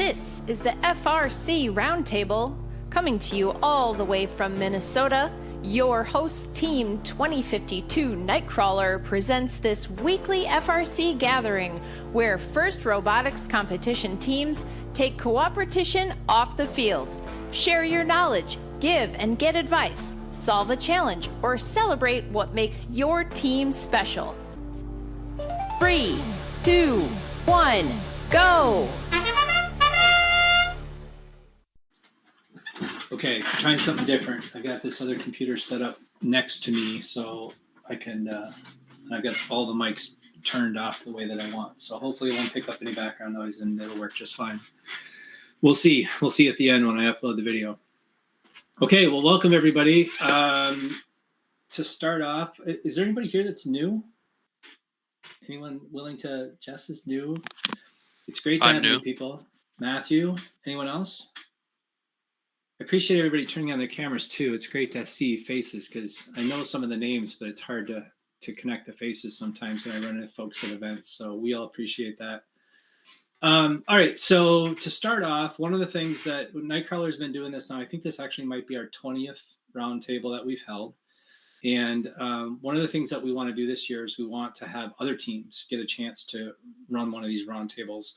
This is the FRC Roundtable, coming to you all the way from Minnesota. Your host team 2052 Nightcrawler presents this weekly FRC gathering where FIRST Robotics competition teams take cooperation off the field. Share your knowledge, give and get advice, solve a challenge, or celebrate what makes your team special. 3, 2, 1, go! Okay, I'm trying something different. I got this other computer set up next to me so I can, I've got all the mics turned off the way that I want. So hopefully it won't pick up any background noise and it'll work just fine. We'll see. We'll see at the end when I upload the video. Okay, well, welcome everybody. To start off, is there anybody here that's new? Anyone willing to, Jess is new. It's great to have new people. Matthew, anyone else? I appreciate everybody turning on their cameras too. It's great to see faces because I know some of the names, but it's hard to connect the faces sometimes when I run into folks at events. So we all appreciate that. All right, so to start off, one of the things that Nightcrawler's been doing this now, I think this actually might be our 20th roundtable that we've held. And one of the things that we want to do this year is we want to have other teams get a chance to run one of these roundtables.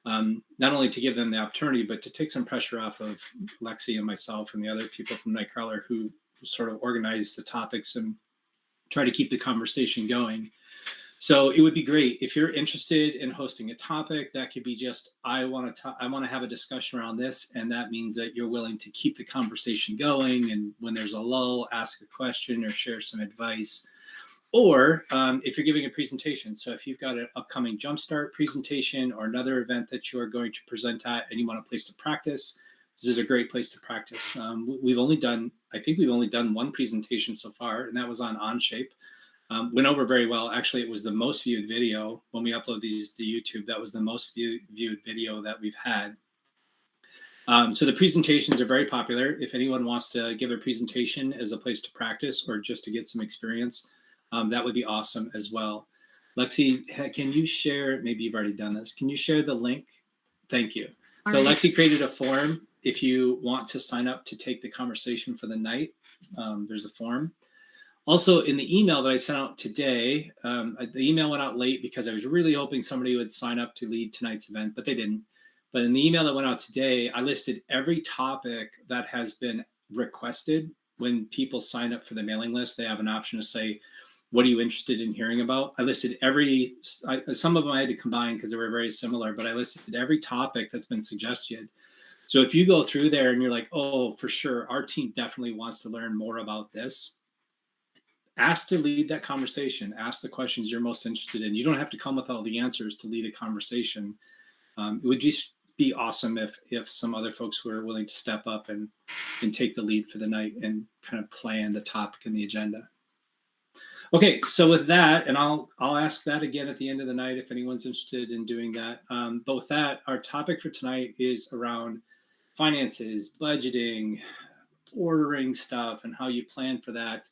Not only to give them the opportunity, but to take some pressure off of Lexi and myself and the other people from Nightcrawler who sort of organize the topics and try to keep the conversation going. So it would be great if you're interested in hosting a topic that could be just, I want to have a discussion around this. And that means that you're willing to keep the conversation going. And when there's a lull, ask a question or share some advice. Or if you're giving a presentation. So if you've got an upcoming Jumpstart presentation or another event that you are going to present at and you want a place to practice, this is a great place to practice. I think we've only done one presentation so far, and that was on Onshape. Went over very well. Actually, it was the most viewed video when we upload these to YouTube. That was the most viewed video that we've had. So the presentations are very popular. If anyone wants to give a presentation as a place to practice or just to get some experience, that would be awesome as well. Lexi, can you share, maybe you've already done this, can you share the link? Thank you. So Lexi created a form. If you want to sign up to take the conversation for the night, there's a form. Also, in the email that I sent out today, the email went out late because I was really hoping somebody would sign up to lead tonight's event, but they didn't. But in the email that went out today, I listed every topic that has been requested. When people sign up for the mailing list, they have an option to say, what are you interested in hearing about? I listed some of them I had to combine because they were very similar, but I listed every topic that's been suggested. So if you go through there and you're like, oh, for sure, our team definitely wants to learn more about this, ask to lead that conversation. Ask the questions you're most interested in. You don't have to come with all the answers to lead a conversation. It would just be awesome if some other folks were willing to step up and take the lead for the night and kind of plan the topic and the agenda. Okay, so with that, and I'll ask that again at the end of the night if anyone's interested in doing that. But with that, our topic for tonight is around finances, budgeting, ordering stuff, and how you plan for that.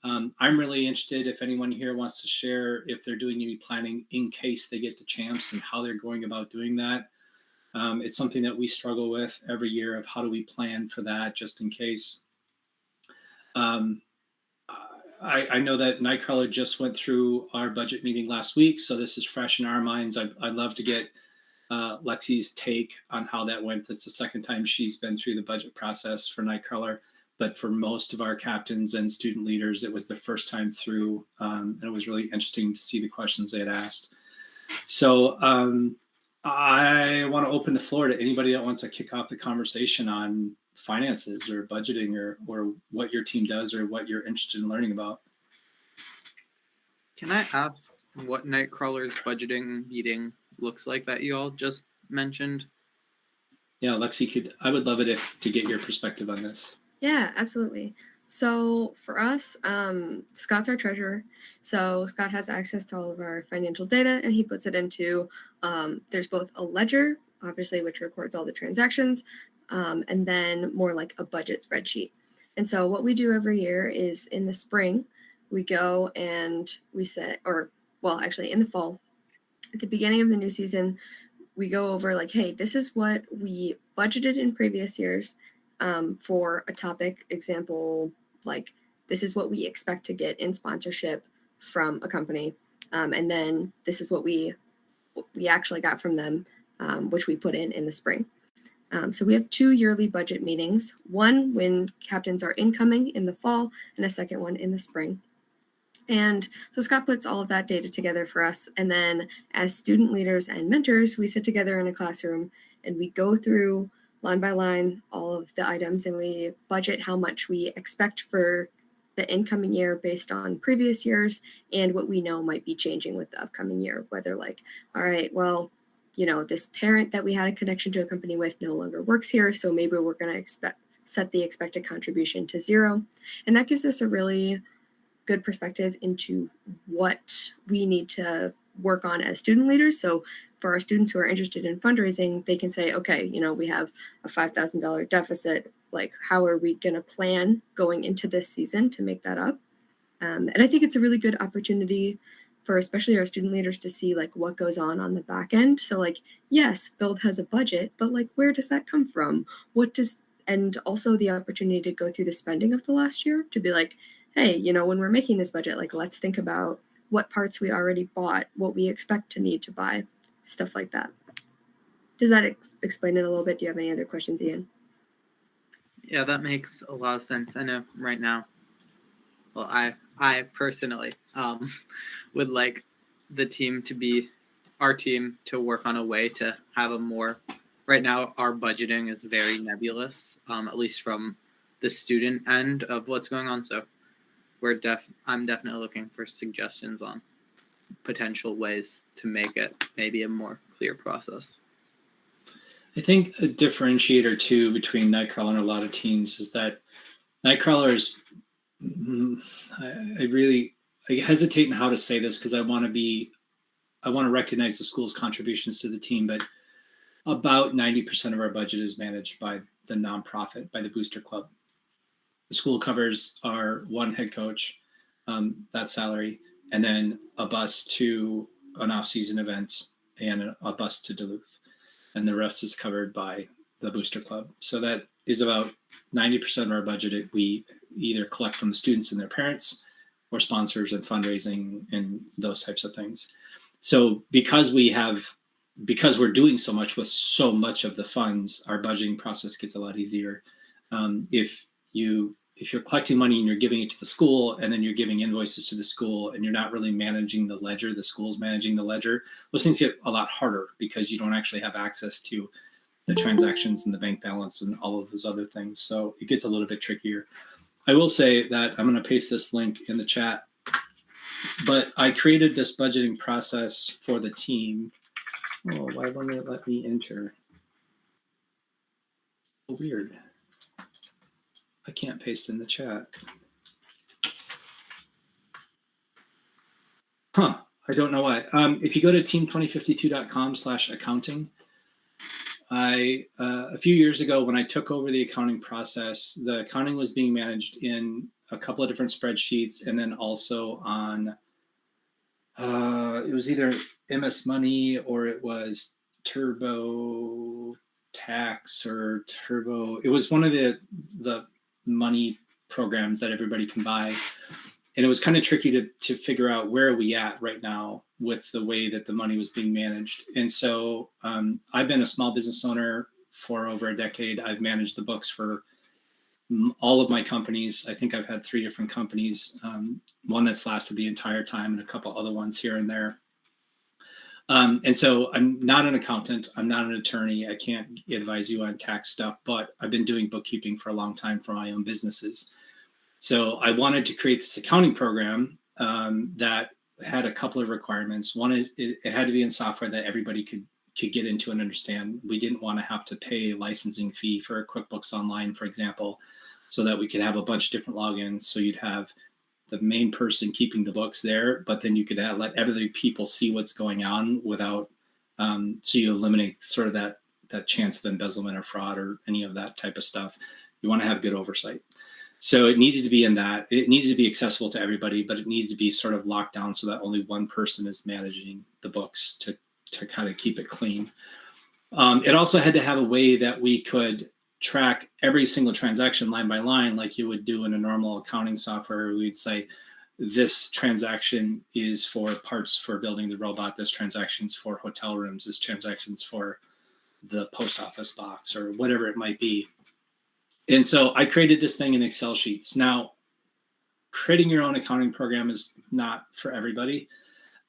I'm really interested if anyone here wants to share if they're doing any planning in case they get the chance and how they're going about doing that. It's something that we struggle with every year of how do we plan for that just in case. I know that Nightcrawler just went through our budget meeting last week, so this is fresh in our minds. I'd love to get Lexi's take on how that went. That's the second time she's been through the budget process for Nightcrawler, but for most of our captains and student leaders, it was the first time through, and it was really interesting to see the questions they had asked. So I want to open the floor to anybody that wants to kick off the conversation on finances or budgeting or what your team does or what you're interested in learning about. Can I ask what Nightcrawler's budgeting meeting looks like that you all just mentioned? Yeah, Lexi, I would love it to get your perspective on this. Yeah, absolutely. So for us, Scott's our treasurer. So Scott has access to all of our financial data and he puts it into, there's both a ledger, obviously, which records all the transactions, and then more like a budget spreadsheet. And so what we do every year is in the spring, we go and we set, or well, actually in the fall, at the beginning of the new season, we go over like, hey, this is what we budgeted in previous years for a topic. Example, like this is what we expect to get in sponsorship from a company, and then this is what we actually got from them, which we put in the spring. So we have 2 yearly budget meetings, one when captains are incoming in the fall and a second one in the spring. And so Scott puts all of that data together for us. And then as student leaders and mentors, we sit together in a classroom and we go through line by line all of the items, and we budget how much we expect for the incoming year based on previous years and what we know might be changing with the upcoming year. Whether like, all right, well, this parent that we had a connection to a company with no longer works here, so maybe we're going to set the expected contribution to 0. And that gives us a really good perspective into what we need to work on as student leaders. So for our students who are interested in fundraising, they can say, okay, we have a $5,000 deficit. Like, how are we going to plan going into this season to make that up? And I think it's a really good opportunity for especially our student leaders to see like what goes on the back end. So like, yes, Build has a budget, but like, where does that come from? And also the opportunity to go through the spending of the last year to be like, hey, when we're making this budget, like, let's think about what parts we already bought, what we expect to need to buy, stuff like that. Does that explain it a little bit? Do you have any other questions, Ian? Yeah, that makes a lot of sense. I know right now, well, I personally would like our team to work on a way to have a more, right now our budgeting is very nebulous, at least from the student end of what's going on. So I'm definitely looking for suggestions on potential ways to make it maybe a more clear process. I think a differentiator too between Nightcrawler and a lot of teams is that Nightcrawlers, I hesitate in how to say this because I want to recognize the school's contributions to the team, but about 90% of our budget is managed by the nonprofit, by the Booster Club. The school covers our one head coach, that salary, and then a bus to an off-season event and a bus to Duluth. And the rest is covered by the Booster Club. So that is about 90% of our budget. We either collect from the students and their parents or sponsors and fundraising and those types of things. So because we're doing so much with so much of the funds, our budgeting process gets a lot easier. If you're collecting money and you're giving it to the school and then you're giving invoices to the school and you're not really managing the ledger, the school's managing the ledger, those things get a lot harder because you don't actually have access to the transactions and the bank balance and all of those other things. So it gets a little bit trickier. I will say that I'm going to paste this link in the chat, but I created this budgeting process for the team. Oh, why won't it let me enter? Oh, weird. I can't paste in the chat. I don't know why. If you go to team2052.com/accounting, a few years ago when I took over the accounting process, the accounting was being managed in a couple of different spreadsheets and then also on, it was either MS Money or it was TurboTax or Turbo. It was one of the money programs that everybody can buy. And it was kind of tricky to figure out where are we at right now with the way that the money was being managed. And so I've been a small business owner for over a decade. I've managed the books for all of my companies. I think I've had 3 different companies, one that's lasted the entire time and a couple other ones here and there. And so I'm not an accountant. I'm not an attorney. I can't advise you on tax stuff, but I've been doing bookkeeping for a long time for my own businesses. So I wanted to create this accounting program that had a couple of requirements. One is it had to be in software that everybody could get into and understand. We didn't want to have to pay a licensing fee for a QuickBooks Online, for example, so that we could have a bunch of different logins. So you'd have the main person keeping the books there, but then you could let other people see what's going on without, so you eliminate sort of that chance of embezzlement or fraud or any of that type of stuff. You want to have good oversight. So it needed to be in that. It needed to be accessible to everybody, but it needed to be sort of locked down so that only one person is managing the books to kind of keep it clean. It also had to have a way that we could track every single transaction line by line, like you would do in a normal accounting software. We'd say, this transaction is for parts for building the robot. This transaction's for hotel rooms. This transaction's for the post office box, or whatever it might be. And so I created this thing in Excel sheets. Now, creating your own accounting program is not for everybody.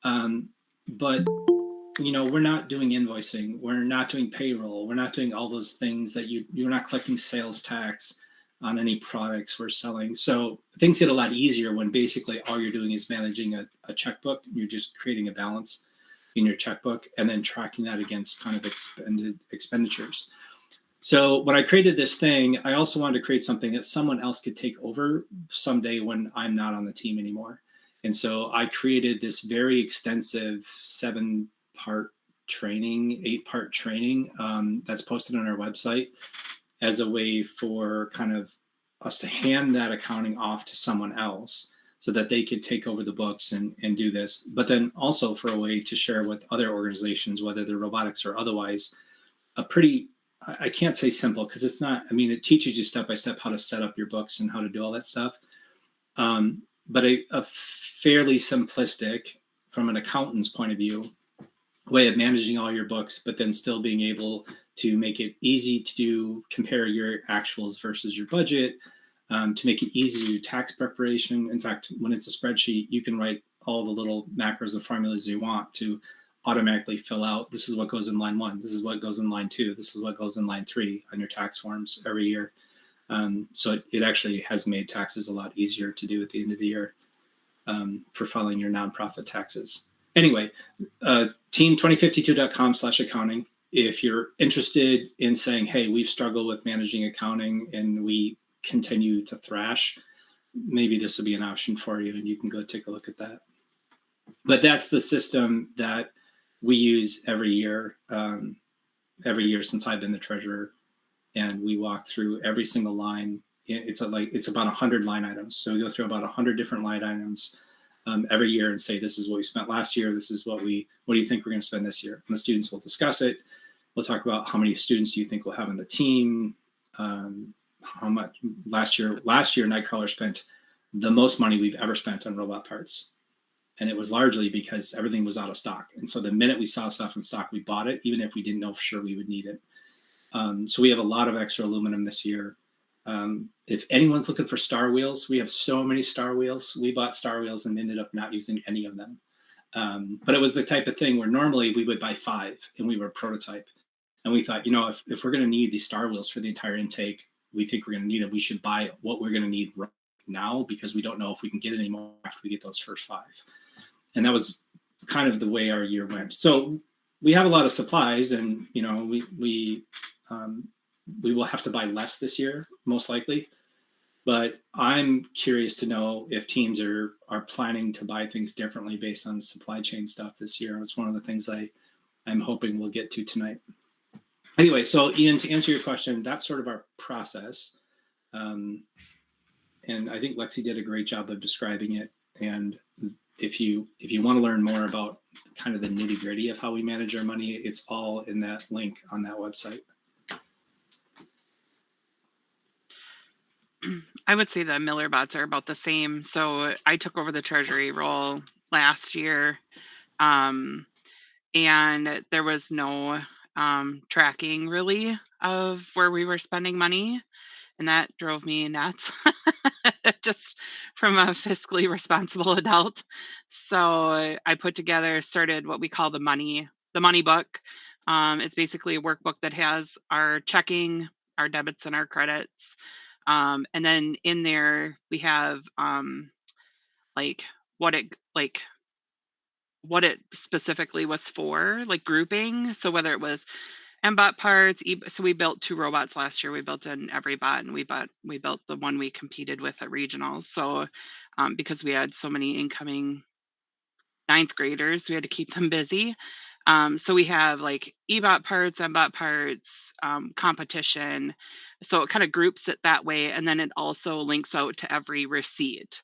But we're not doing invoicing, we're not doing payroll, we're not doing all those things that you're not collecting sales tax on any products we're selling. So things get a lot easier when basically all you're doing is managing a checkbook. You're just creating a balance in your checkbook and then tracking that against kind of expenditures. So when I created this thing, I also wanted to create something that someone else could take over someday when I'm not on the team anymore. And so I created this very extensive 7-part training, 8-part training that's posted on our website as a way for kind of us to hand that accounting off to someone else so that they could take over the books and do this. But then also for a way to share with other organizations, whether they're robotics or otherwise, a pretty, I can't say simple because it's not, I mean, it teaches you step by step how to set up your books and how to do all that stuff. But a fairly simplistic, from an accountant's point of view, way of managing all your books, but then still being able to make it easy to compare your actuals versus your budget, to make it easy to do tax preparation. In fact, when it's a spreadsheet, you can write all the little macros and formulas you want to automatically fill out. This is what goes in line 1. This is what goes in line 2. This is what goes in line 3 on your tax forms every year. So it actually has made taxes a lot easier to do at the end of the year for filing your nonprofit taxes. Anyway, team2052.com/accounting. If you're interested in saying, hey, we've struggled with managing accounting and we continue to thrash, maybe this will be an option for you and you can go take a look at that. But that's the system that we use every year since I've been the treasurer. And we walk through every single line. It's about 100 line items. So we go through about 100 different line items every year and say, this is what we spent last year. This is what do you think we're going to spend this year? And the students will discuss it. We'll talk about how many students do you think we'll have on the team? How much last year, Nightcrawler spent the most money we've ever spent on robot parts. And it was largely because everything was out of stock. And so the minute we saw stuff in stock, we bought it, even if we didn't know for sure we would need it. So we have a lot of extra aluminum this year. If anyone's looking for Star Wheels, we have so many Star Wheels. We bought Star Wheels and ended up not using any of them. But it was the type of thing where normally we would buy 5 and we were a prototype. And we thought, if we're going to need these Star Wheels for the entire intake, we think we're going to need it. We should buy what we're going to need right now because we don't know if we can get it anymore after we get those first 5. And that was kind of the way our year went. So we have a lot of supplies, and we will have to buy less this year, most likely. But I'm curious to know if teams are planning to buy things differently based on supply chain stuff this year. It's one of the things I'm hoping we'll get to tonight. Anyway, so Ian, to answer your question, that's sort of our process. And I think Lexi did a great job of describing it. And if you want to learn more about kind of the nitty gritty of how we manage our money, it's all in that link on that website. I would say the Miller bots are about the same. So I took over the treasury role last year, and there was no tracking really of where we were spending money. And that drove me nuts, just from a fiscally responsible adult. So I started what we call the money book. It's basically a workbook that has our checking, our debits, and our credits. And then in there we have what it specifically was for, like grouping. So whether it was MBOT parts, so we built 2 robots last year. We built an every bot, and we built the one we competed with at regionals. So because we had so many incoming 9th graders, we had to keep them busy. So we have like EBOT parts, MBOT parts, competition. So it kind of groups it that way. And then it also links out to every receipt.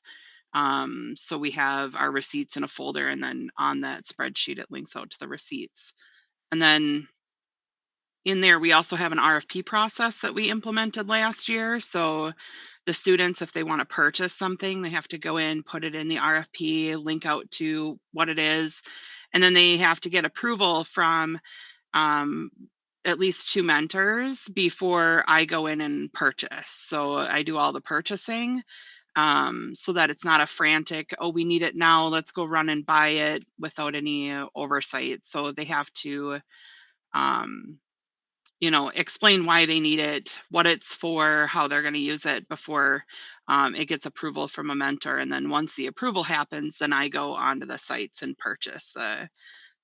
So we have our receipts in a folder, and then on that spreadsheet, it links out to the receipts. And then in there, we also have an RFP process that we implemented last year. So the students, if they want to purchase something, they have to go in, put it in the RFP, link out to what it is, and then they have to get approval from at least 2 mentors before I go in and purchase. So I do all the purchasing, so that it's not a frantic, oh, we need it now, let's go run and buy it without any oversight. So they have to, um, explain why they need it, what it's for, how they're going to use it before it gets approval from a mentor. And then once the approval happens, then I go onto the sites and purchase the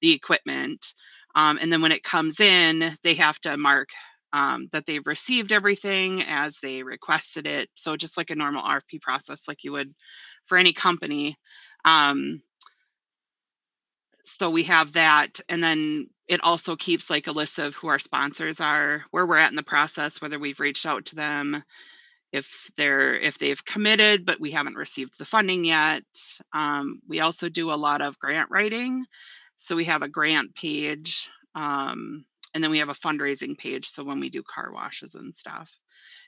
equipment. And then when it comes in, they have to mark that they've received everything as they requested it. So just like a normal RFP process, like you would for any company. So we have that, and then it also keeps like a list of who our sponsors are, where we're at in the process, whether we've reached out to them, if they've committed but we haven't received the funding yet. We also do a lot of grant writing, so we have a grant page, and then we have a fundraising page, so when we do car washes and stuff,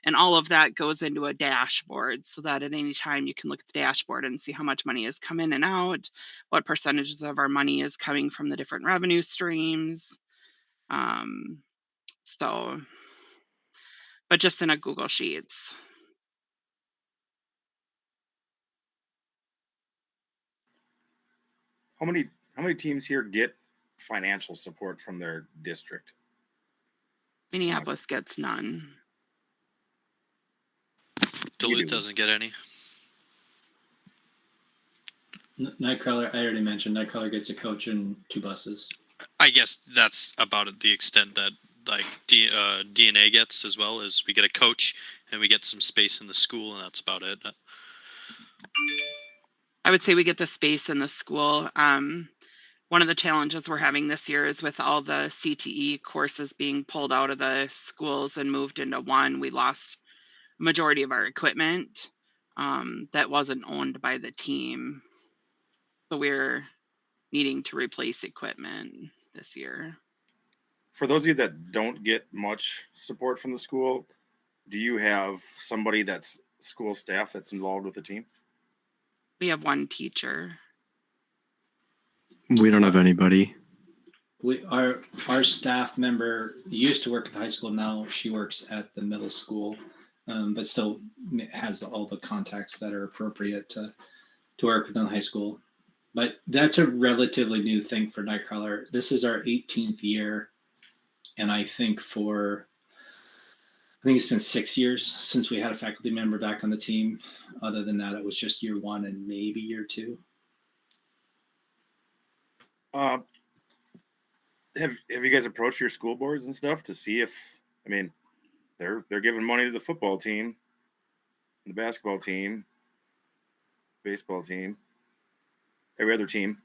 and all of that goes into a dashboard so that at any time you can look at the dashboard and see how much money has come in and out, what percentages of our money is coming from the different revenue streams. So, but just in a Google Sheets. How many teams here get financial support from their district? Minneapolis gets none. Duluth doesn't get any. Nightcrawler, I already mentioned, Nightcrawler gets a coach and 2 buses. I guess that's about the extent that like DNA gets, as well as we get a coach and we get some space in the school, and that's about it. I would say we get the space in the school. One of the challenges we're having this year is with all the CTE courses being pulled out of the schools and moved into one, we lost a majority of our equipment that wasn't owned by the team. So we're needing to replace equipment this year. For those of you that don't get much support from the school, do you have somebody that's school staff that's involved with the team? We have 1 teacher. We don't have anybody. Our staff member used to work at the high school. Now she works at the middle school, but still has all the contacts that are appropriate to work within the high school. But that's a relatively new thing for Nightcrawler. This is our 18th year, and I think it's been 6 years since we had a faculty member back on the team. Other than that, it was just year 1 and maybe year 2. Have you guys approached your school boards and stuff to see if, I mean, they're giving money to the football team, the basketball team, baseball team, every other team?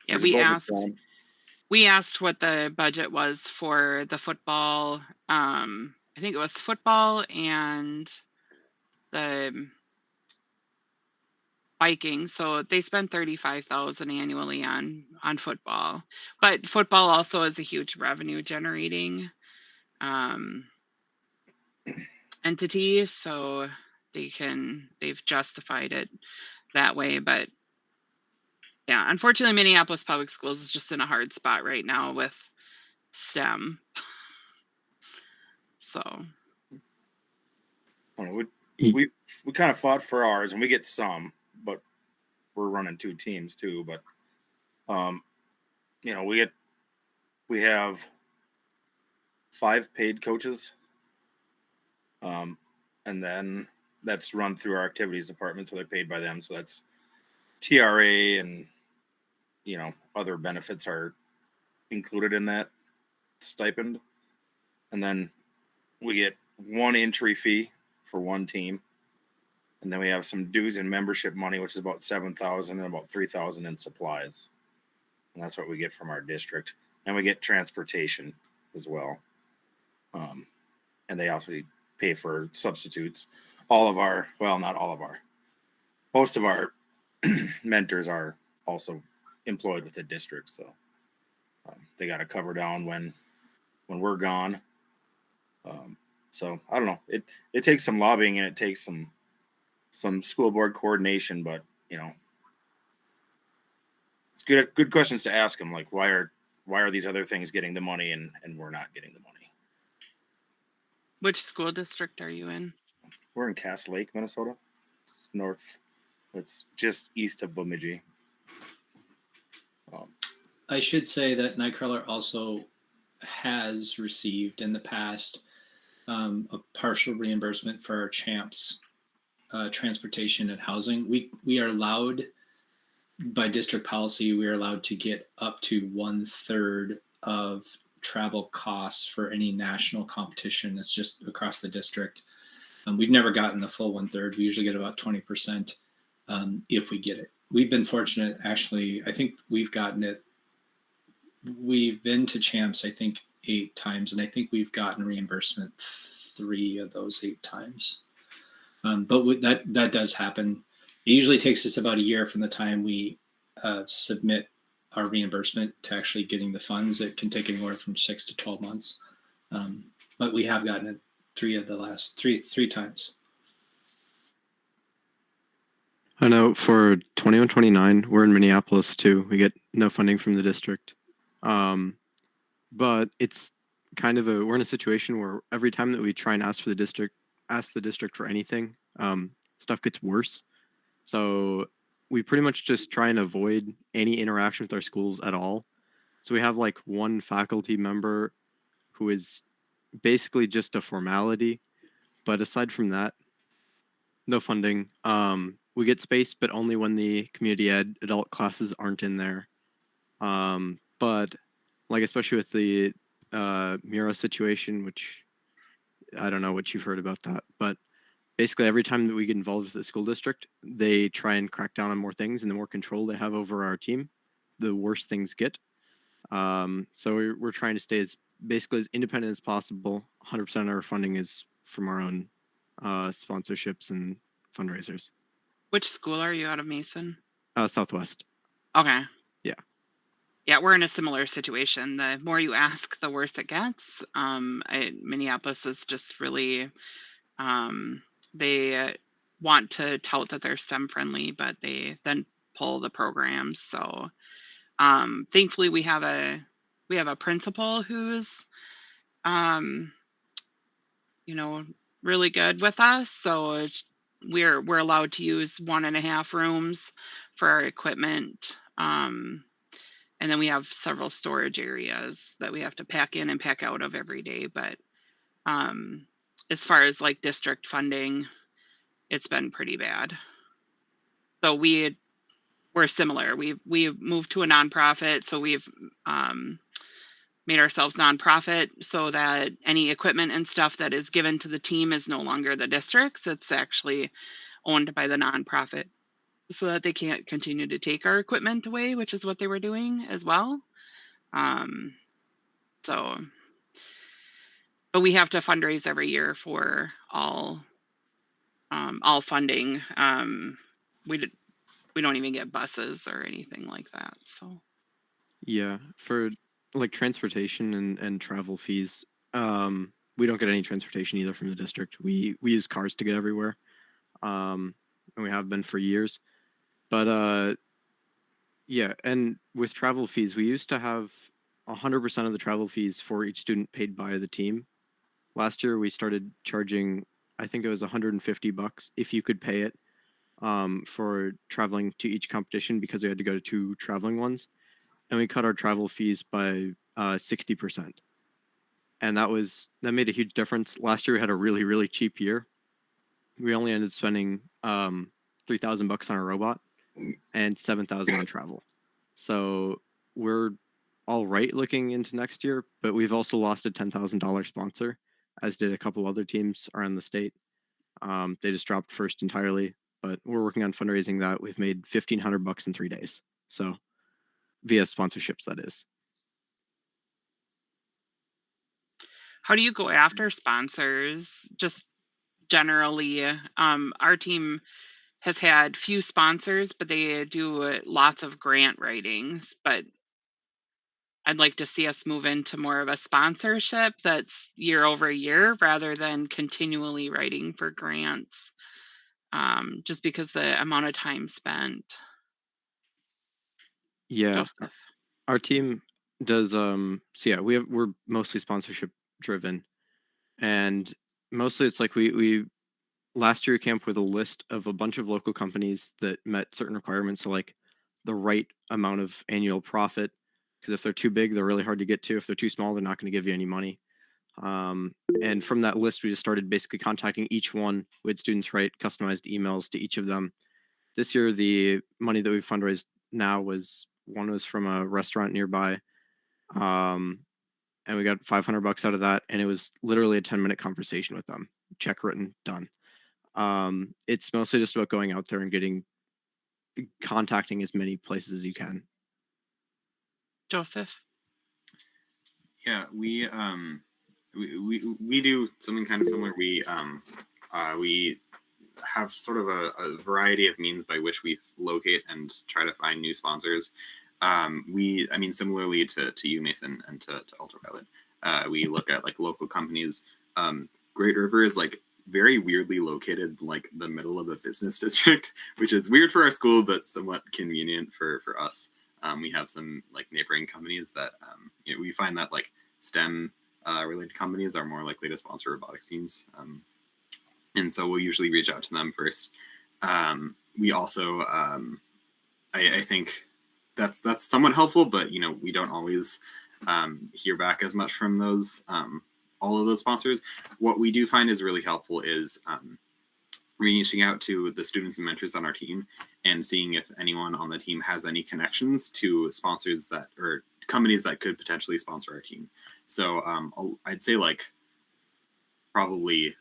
Yeah, we asked what the budget was for the football. I think it was football and the biking. So they spend $35,000 annually on football, but football also is a huge revenue generating entity. So they've justified it that way. But yeah, unfortunately, Minneapolis Public Schools is just in a hard spot right now with STEM. So we kind of fought for ours, and we get some, but we're running 2 teams too. But we have 5 paid coaches, and then that's run through our activities department, so they're paid by them. So that's TRA and other benefits are included in that stipend. And then we get 1 entry fee for 1 team. And then we have some dues and membership money, which is about $7,000, and about $3,000 in supplies. And that's what we get from our district. And we get transportation as well. And they also pay for substitutes. Most of our mentors are also employed with the district. So They got to cover down when we're gone. So I don't know. It takes some lobbying and it takes some school board coordination, but it's good questions to ask them. Like why are these other things getting the money and we're not getting the money? Which school district are you in? We're in Cass Lake, Minnesota. It's north. It's just east of Bemidji. I should say that Nightcrawler also has received in the past a partial reimbursement for our champs transportation and housing. We are allowed by district policy, we are allowed to get up to 1/3 of travel costs for any national competition that's just across the district. We've never gotten the full 1/3. We usually get about 20% if we get it. We've been fortunate, actually. I think we've gotten it. We've been to champs, I think, 8 times, and I think we've gotten reimbursement 3 of those 8 times. But that does happen. It usually takes us about a year from the time we submit our reimbursement to actually getting the funds. It can take anywhere from 6 to 12 months. But we have gotten it 3 of the last 3 times. I know for 21-29, we're in Minneapolis too. We get no funding from the district. But it's kind of we're in a situation where every time that we try and ask the district for anything, stuff gets worse. So we pretty much just try and avoid any interaction with our schools at all. So we have like one faculty member who is basically just a formality. But aside from that, no funding. We get space, but only when the community ed adult classes aren't in there. But like especially with the Mira situation, which I don't know what you've heard about that, but basically every time that we get involved with the school district, they try and crack down on more things, and the more control they have over our team, the worse things get. So we're trying to stay as basically as independent as possible. 100% of our funding is from our own sponsorships and fundraisers. Which school are you out of Mason? Southwest. Okay. Yeah. Yeah, we're in a similar situation. The more you ask, the worse it gets. Minneapolis is just really, they want to tout that they're STEM friendly, but they then pull the programs. So thankfully we have a principal who's really good with us. So we're allowed to use 1.5 rooms for our equipment. And then we have several storage areas that we have to pack in and pack out of every day. But as far as like district funding, it's been pretty bad. So we're similar. We've moved to a nonprofit, so we've made ourselves nonprofit so that any equipment and stuff that is given to the team is no longer the district's. It's actually owned by the nonprofit, so that they can't continue to take our equipment away, which is what they were doing as well. But we have to fundraise every year for all funding. We don't even get buses or anything like that. So yeah, for like transportation and travel fees, we don't get any transportation either from the district. We use cars to get everywhere, and we have been for years. But yeah, and with travel fees, we used to have 100% of the travel fees for each student paid by the team. Last year, we started charging, I think it was $150 if you could pay it, for traveling to each competition, because we had to go to 2 traveling ones, and we cut our travel fees by 60%. And that made a huge difference. Last year we had a really, really cheap year. We only ended up spending $3,000 on a robot and $7,000 on travel. So we're all right looking into next year, but we've also lost a $10,000 sponsor, as did a couple other teams around the state. They just dropped first entirely, but we're working on fundraising that. We've made $1,500 in 3 days. So via sponsorships, that is. how do you go after sponsors? Just generally, our team has had few sponsors, but they do lots of grant writings. But I'd like to see us move into more of a sponsorship that's year over year rather than continually writing for grants, just because the amount of time spent. Yeah, Joseph. our team does. So yeah, we're mostly sponsorship driven, and mostly it's like we last year we came up with a list of a bunch of local companies that met certain requirements, so like the right amount of annual profit. Because if they're too big, they're really hard to get to. If they're too small, they're not going to give you any money. And from that list, we just started basically contacting each one. We had students write customized emails to each of them. This year, the money that we fundraised now one was from a restaurant nearby, and we got $500 out of that, and it was literally a 10-minute conversation with them. Check written, done. It's mostly just about going out there and contacting as many places as you can. Joseph. Yeah, we do something kind of similar. We have sort of a variety of means by which we locate and try to find new sponsors. Similarly to you, Mason, and to Ultraviolet, we look at like local companies. Great River is like very weirdly located like the middle of a business district, which is weird for our school, but somewhat convenient for us. We have some like neighboring companies that we find that like STEM related companies are more likely to sponsor robotics teams. And so we'll usually reach out to them first. We also, I think that's somewhat helpful, but we don't always hear back as much from those all of those sponsors. What we do find is really helpful is reaching out to the students and mentors on our team and seeing if anyone on the team has any connections to sponsors or companies that could potentially sponsor our team. So I'd say like probably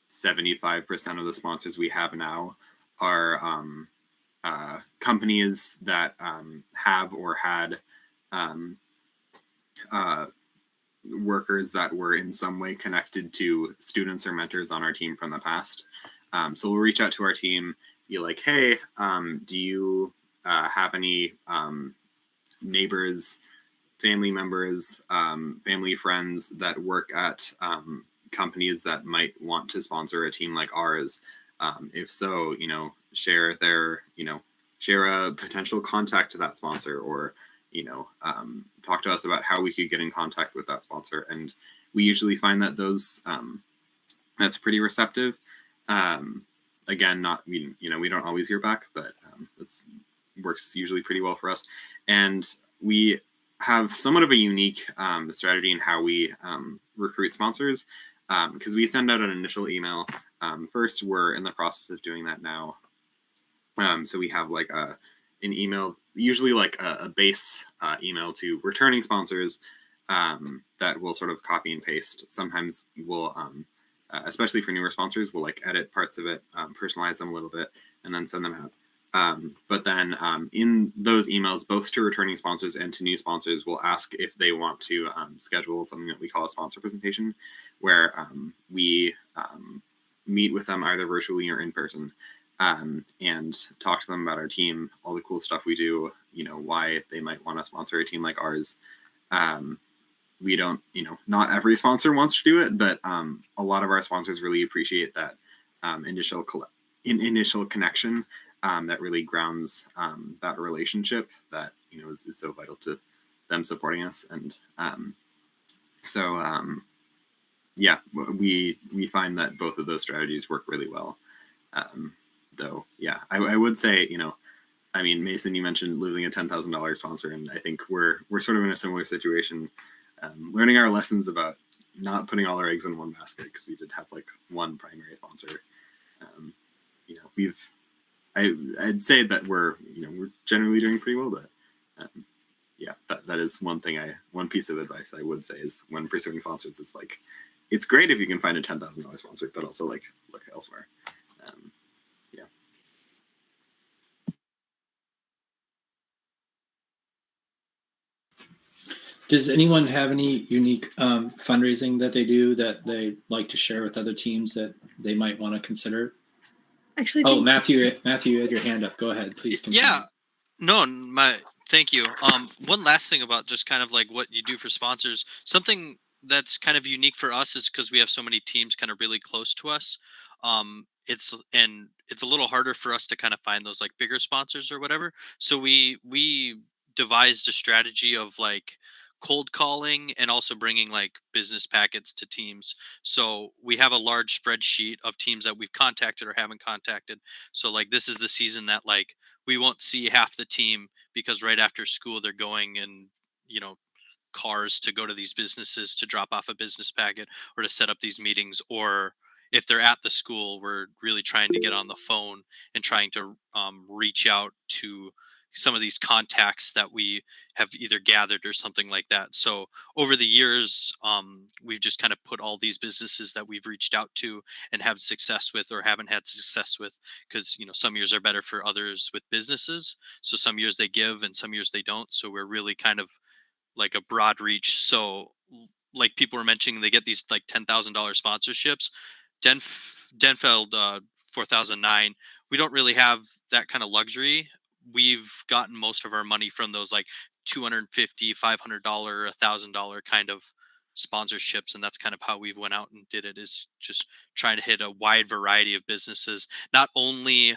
75% of the sponsors we have now are companies that have or had workers that were in some way connected to students or mentors on our team from the past. So we'll reach out to our team, be like, hey, do you have any neighbors, family members, family friends that work at companies that might want to sponsor a team like ours? If so, share a potential contact to that sponsor, or talk to us about how we could get in contact with that sponsor. And we usually find that that's pretty receptive. Again, we don't always hear back, but it works usually pretty well for us. And we have somewhat of a unique strategy in how we recruit sponsors, because we send out an initial email. First, we're in the process of doing that now. So we have like an email, usually like a base email to returning sponsors that we'll sort of copy and paste. Sometimes we'll, especially for newer sponsors, we'll like edit parts of it, personalize them a little bit, and then send them out. But then in those emails, both to returning sponsors and to new sponsors, we'll ask if they want to schedule something that we call a sponsor presentation, where we meet with them either virtually or in person. And talk to them about our team, all the cool stuff we do, why they might want to sponsor a team like ours. We don't, not every sponsor wants to do it, but a lot of our sponsors really appreciate that initial connection that really grounds that relationship that, is so vital to them supporting us. And yeah, we find that both of those strategies work really well. Though, yeah, I would say, Mason, you mentioned losing a $10,000 sponsor, and I think we're sort of in a similar situation, learning our lessons about not putting all our eggs in one basket, because we did have like one primary sponsor. I'd say that we're generally doing pretty well, but yeah, that is one piece of advice I would say is when pursuing sponsors, it's like, it's great if you can find a $10,000 sponsor, but also like look elsewhere. Yeah. Does anyone have any unique fundraising that they do that they like to share with other teams that they might want to consider? Actually, Matthew, you had your hand up. Go ahead, please continue. Yeah, no, Thank you. One last thing about just kind of like what you do for sponsors. Something that's kind of unique for us is because we have so many teams kind of really close to us. It's a little harder for us to kind of find those like bigger sponsors or whatever. So we devised a strategy of like cold calling and also bringing like business packets to teams. So we have a large spreadsheet of teams that we've contacted or haven't contacted. So like this is the season that like we won't see half the team because right after school they're going in, you know, cars to go to these businesses to drop off a business packet or to set up these meetings. Or if they're at the school, we're really trying to get on the phone and trying to reach out to some of these contacts that we have either gathered or something like that. So over the years, we've just kind of put all these businesses that we've reached out to and have success with or haven't had success with, because you know some years are better for others with businesses. So some years they give and some years they don't. So we're really kind of like a broad reach. So like people were mentioning, they get these like $10,000 sponsorships. Denfeld 4009. We don't really have that kind of luxury. We've gotten most of our money from those like $250, $500, $1,000 kind of sponsorships, and that's kind of how we went out and did it. Is just trying to hit a wide variety of businesses, not only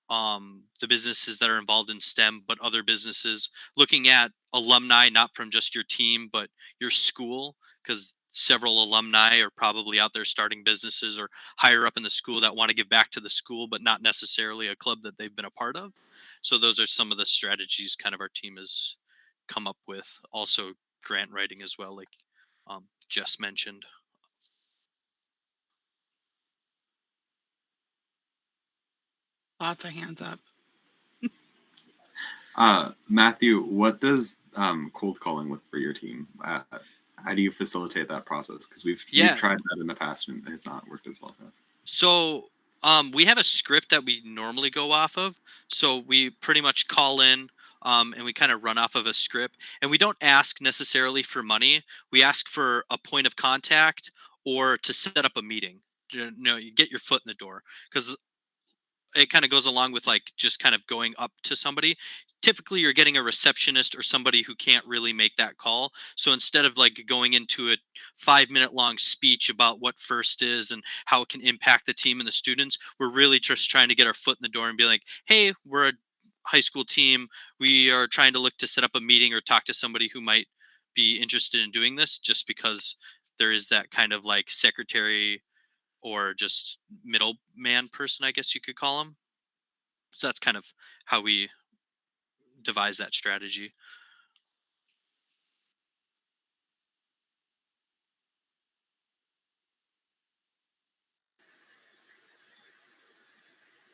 the businesses that are involved in STEM, but other businesses, looking at alumni, not from just your team, but your school, because several alumni are probably out there starting businesses or higher up in the school that want to give back to the school, but not necessarily a club that they've been a part of. So those are some of the strategies kind of our team has come up with. Also grant writing as well, like Jess mentioned. Lots of hands up. Matthew, what does cold calling look for your team? How do you facilitate that process? Because we've tried that in the past and it's not worked as well for us. So we have a script that we normally go off of. So we pretty much call in and we kind of run off of a script. And we don't ask necessarily for money. We ask for a point of contact or to set up a meeting. You know, you get your foot in the door, because it kind of goes along with like just kind of going up to somebody. Typically you're getting a receptionist or somebody who can't really make that call. So instead of like going into a 5-minute long speech about what FIRST is and how it can impact the team and the students, we're really just trying to get our foot in the door and be like, hey, we're a high school team. We are trying to look to set up a meeting or talk to somebody who might be interested in doing this, just because there is that kind of like secretary or just middleman person, I guess you could call them. So that's kind of how we devise that strategy.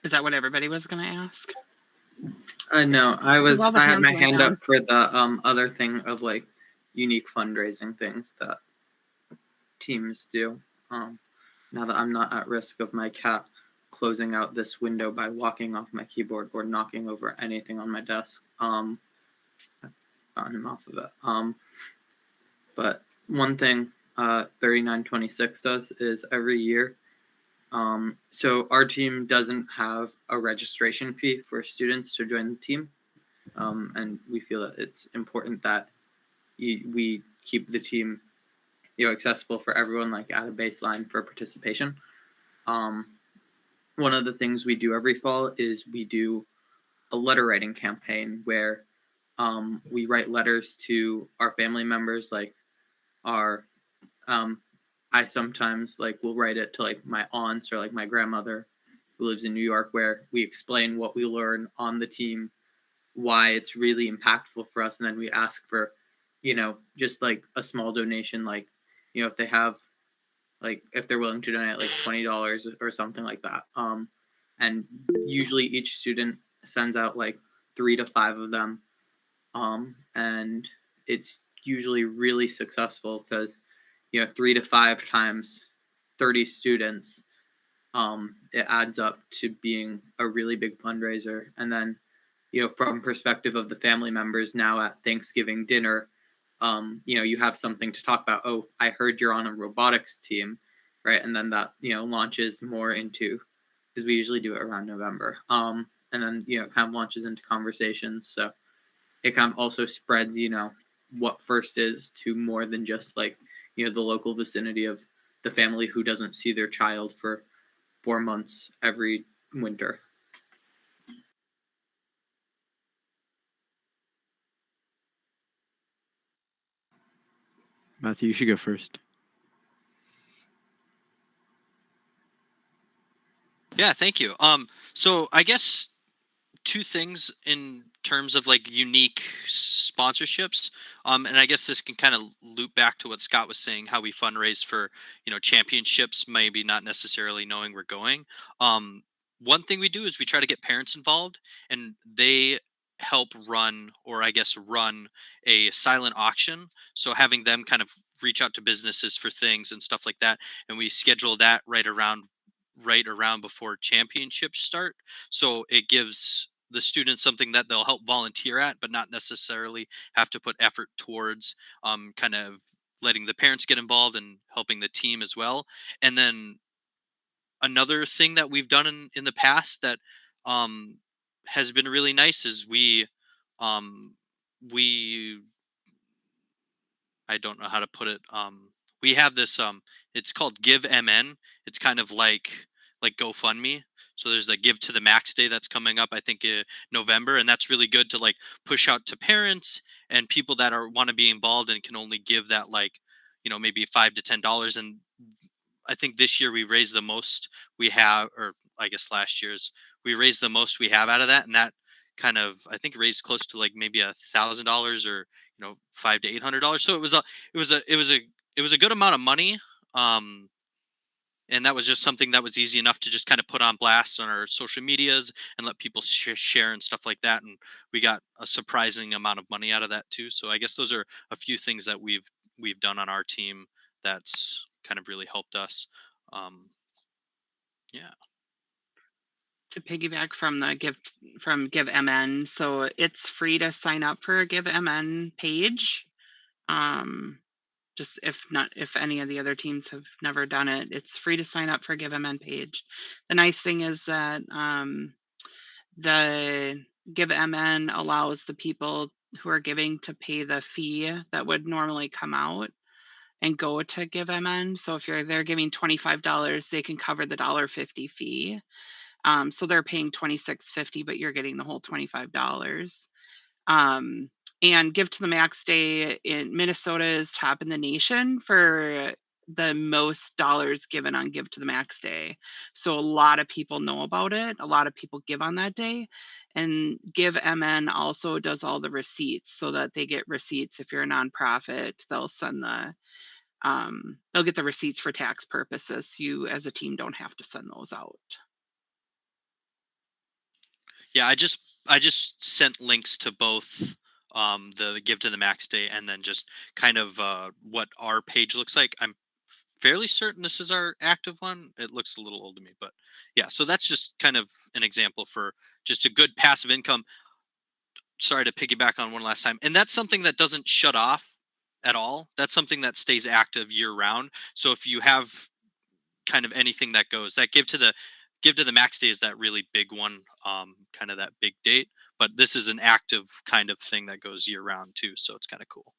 Is that what everybody was going to ask? No, I All the had hands my went hand down. up for the other thing of like unique fundraising things that teams do. Now that I'm not at risk of my cat closing out this window by walking off my keyboard or knocking over anything on my desk, I've gotten him off of it. But one thing 3926 does is every year. So our team doesn't have a registration fee for students to join the team, and we feel that it's important that we keep the team, accessible for everyone, like at a baseline for participation. One of the things we do every fall is we do a letter writing campaign where we write letters to our family members, like our I sometimes like will write it to like my aunts or like my grandmother who lives in New York, where we explain what we learn on the team, why it's really impactful for us, and then we ask for, just like a small donation, like, if they have, like, if they're willing to donate like $20 or something like that. And usually each student sends out like 3 to 5 of them, and it's usually really successful because 3 to 5 times 30 students, it adds up to being a really big fundraiser. And then from perspective of the family members, now at Thanksgiving dinner, you have something to talk about. Oh, I heard you're on a robotics team, right? And then that launches more into, because we usually do it around November, and then kind of launches into conversations. So it kind of also spreads, what first is to more than just like, the local vicinity of the family who doesn't see their child for 4 months every winter. Matthew, you should go first. Yeah, thank you. So I guess two things in terms of like unique sponsorships. And I guess this can kind of loop back to what Scott was saying, how we fundraise for, championships, maybe not necessarily knowing we're going. One thing we do is we try to get parents involved, and they help run, or I guess run, a silent auction. So having them kind of reach out to businesses for things and stuff like that, and we schedule that right around before championships start. So it gives the students something that they'll help volunteer at, but not necessarily have to put effort towards, kind of letting the parents get involved and helping the team as well. And then another thing that we've done in the past that, um, has been really nice is um, we I don't know how to put it. We have this. It's called Give MN. It's kind of like GoFundMe. So there's the Give to the Max Day that's coming up. I think November, and that's really good to like push out to parents and people that are want to be involved and can only give that, like, maybe $5 to $10. And I think this year we raised the most we have, or I guess last year's we raised the most we have out of that, and that kind of, I think, raised close to like maybe $1,000, or $500 to $800. So it was a good amount of money. Um, and that was just something that was easy enough to just kind of put on blast on our social medias and let people share and stuff like that. And we got a surprising amount of money out of that too. So I guess those are a few things that we've done on our team that's kind of really helped us. Um, yeah. To piggyback from the Give MN, so it's free to sign up for a Give MN page. Just if any of the other teams have never done it, it's free to sign up for Give MN page. The nice thing is that the Give MN allows the people who are giving to pay the fee that would normally come out and go to Give MN. So if they're giving $25, they can cover the $1.50 fee. So they're paying $26.50, but you're getting the whole $25. And Give to the Max Day in Minnesota is top in the nation for the most dollars given on Give to the Max Day. So a lot of people know about it. A lot of people give on that day. And Give MN also does all the receipts, so that they get receipts. If you're a nonprofit, they'll get the receipts for tax purposes. You as a team don't have to send those out. Yeah, I just sent links to both, the Give to the Max Day, and then just kind of what our page looks like. I'm fairly certain this is our active one. It looks a little old to me, but yeah. So that's just kind of an example for just a good passive income. Sorry to piggyback on one last time, and that's something that doesn't shut off at all. That's something that stays active year round. So if you have kind of anything that goes, that give to the Max Day is that really big one, kind of that big date. But this is an active kind of thing that goes year round too, so it's kind of cool.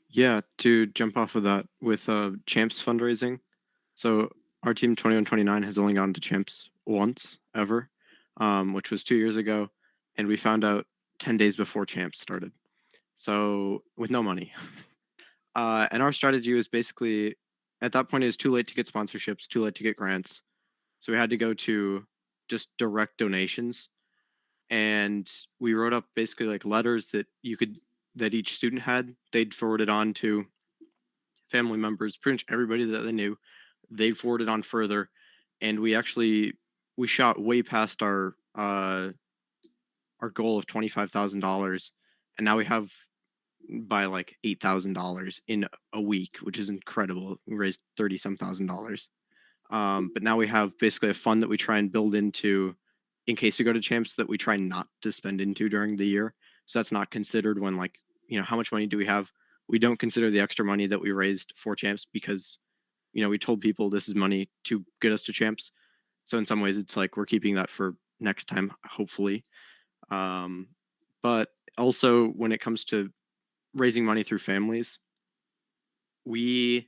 Yeah, to jump off of that with Champs fundraising. So our team 2129 has only gone to Champs once ever, which was 2 years ago, and we found out 10 days before Champs started. So with no money. And our strategy was basically, at that point, it was too late to get sponsorships, too late to get grants. So we had to go to just direct donations. And we wrote up basically like letters that each student had. They'd forward it on to family members, pretty much everybody that they knew. They'd forward it on further. And we shot way past our goal of $25,000. And now we have by like $8,000 in a week, which is incredible. We raised 30 some $1,000. But now we have basically a fund that we try and build into in case we go to champs that we try not to spend into during the year. So that's not considered when, like, how much money do we have? We don't consider the extra money that we raised for champs because, we told people this is money to get us to champs. So in some ways, it's like we're keeping that for next time, hopefully. But also, when it comes to raising money through families, we've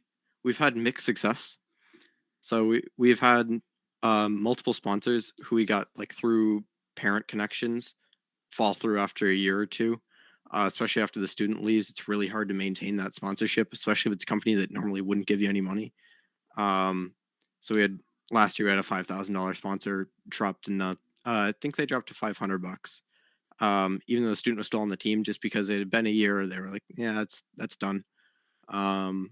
had mixed success. So we've had multiple sponsors who we got like through parent connections fall through after a year or two. Especially after the student leaves, it's really hard to maintain that sponsorship, especially if it's a company that normally wouldn't give you any money. Um, so we had last year we had a $5,000 sponsor dropped in I think they dropped to $500. Even though the student was still on the team, just because it had been a year, they were like, yeah, that's done. Um,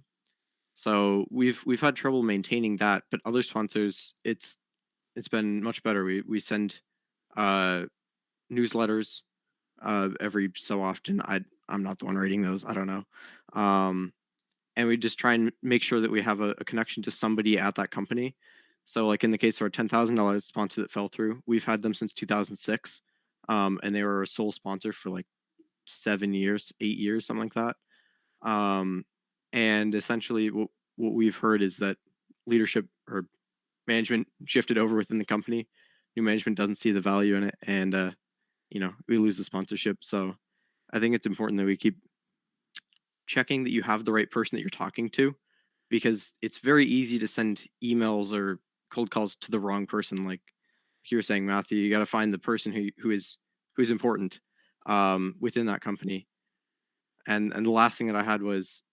so we've had trouble maintaining that, but other sponsors, it's been much better. We send uh, newsletters every so often. I'm not the one writing those. I don't know. Um, and we just try and make sure that we have a connection to somebody at that company. So, like in the case of our $10,000 sponsor that fell through, we've had them since 2006, and they were a sole sponsor for like 7 years, 8 years, something like that. Um, and essentially, what we've heard is that leadership or management shifted over within the company. New management doesn't see the value in it, and we lose the sponsorship. So, I think it's important that we keep checking that you have the right person that you're talking to, because it's very easy to send emails or cold calls to the wrong person. Like you were saying, Matthew, you got to find the person who's important within that company. And the last thing that I had was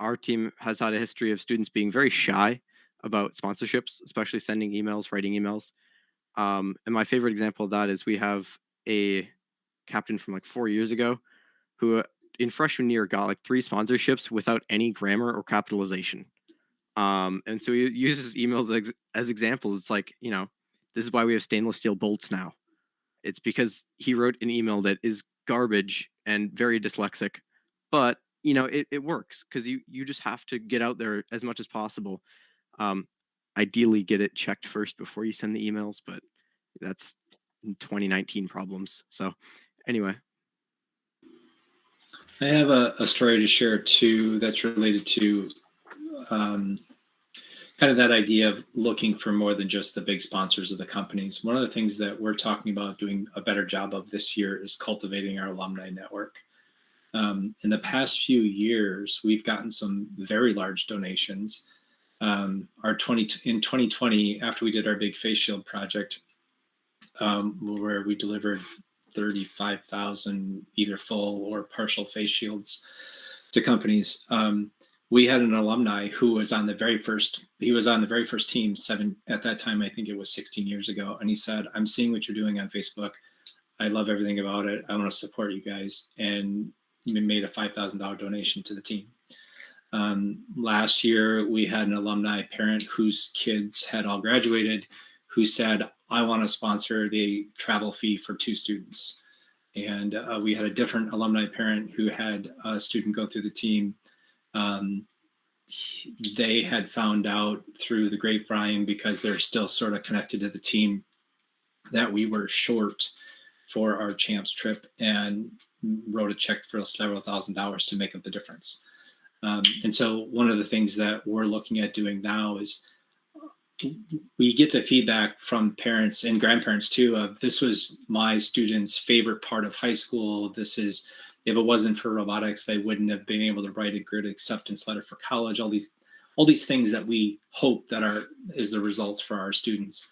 our team has had a history of students being very shy about sponsorships, especially sending emails, writing emails. And my favorite example of that is we have a captain from like 4 years ago who in freshman year got like 3 sponsorships without any grammar or capitalization. And so he uses emails as examples. It's like, this is why we have stainless steel bolts now. It's because he wrote an email that is garbage and very dyslexic, but it works because you just have to get out there as much as possible. Um, Ideally, get it checked first before you send the emails, but that's 2019 problems. So, anyway, I have a story to share too that's related to um, kind of that idea of looking for more than just the big sponsors of the companies. One of the things that we're talking about doing a better job of this year is cultivating our alumni network. In the past few years, we've gotten some very large donations. In 2020, after we did our big face shield project, where we delivered 35,000 either full or partial face shields to companies. We had an alumni who was on the very first. He was on the very first team. At that time, I think it was 16 years ago, and he said, "I'm seeing what you're doing on Facebook. I love everything about it. I want to support you guys," and we made a $5,000 donation to the team. Last year, we had an alumni parent whose kids had all graduated, who said, "I want to sponsor the travel fee for 2 students." And we had a different alumni parent who had a student go through the team. Um, they had found out through the grapevine, because they're still sort of connected to the team, that we were short for our champs trip, and wrote a check for several $1,000s to make up the difference. And so one of the things that we're looking at doing now is we get the feedback from parents and grandparents too of, this was my student's favorite part of high school. This is, if it wasn't for robotics, they wouldn't have been able to write a good acceptance letter for college. All these things that we hope that is the results for our students.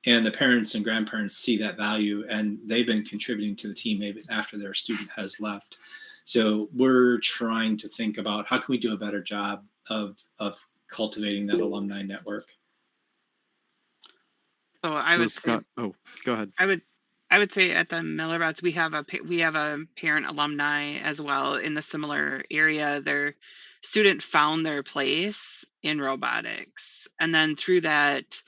And the parents and grandparents see that value, and they've been contributing to the team even after their student has left. So we're trying to think about how can we do a better job of cultivating that alumni network. So I would say, Scott, go ahead. I would say at the Millerbots we have a parent alumni as well in the similar area. Their student found their place in robotics, and then through that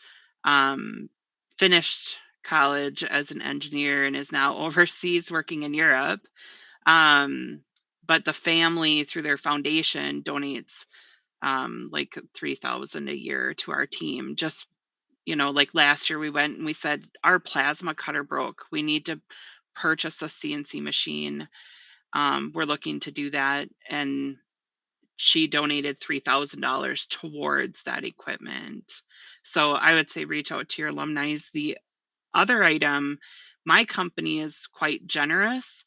finished college as an engineer and is now overseas working in Europe. But the family through their foundation donates like 3,000 a year to our team. Just like last year we went and we said our plasma cutter broke. We need to purchase a CNC machine. We're looking to do that, and she donated $3,000 towards that equipment. So I would say reach out to your alumni. The other item, my company is quite generous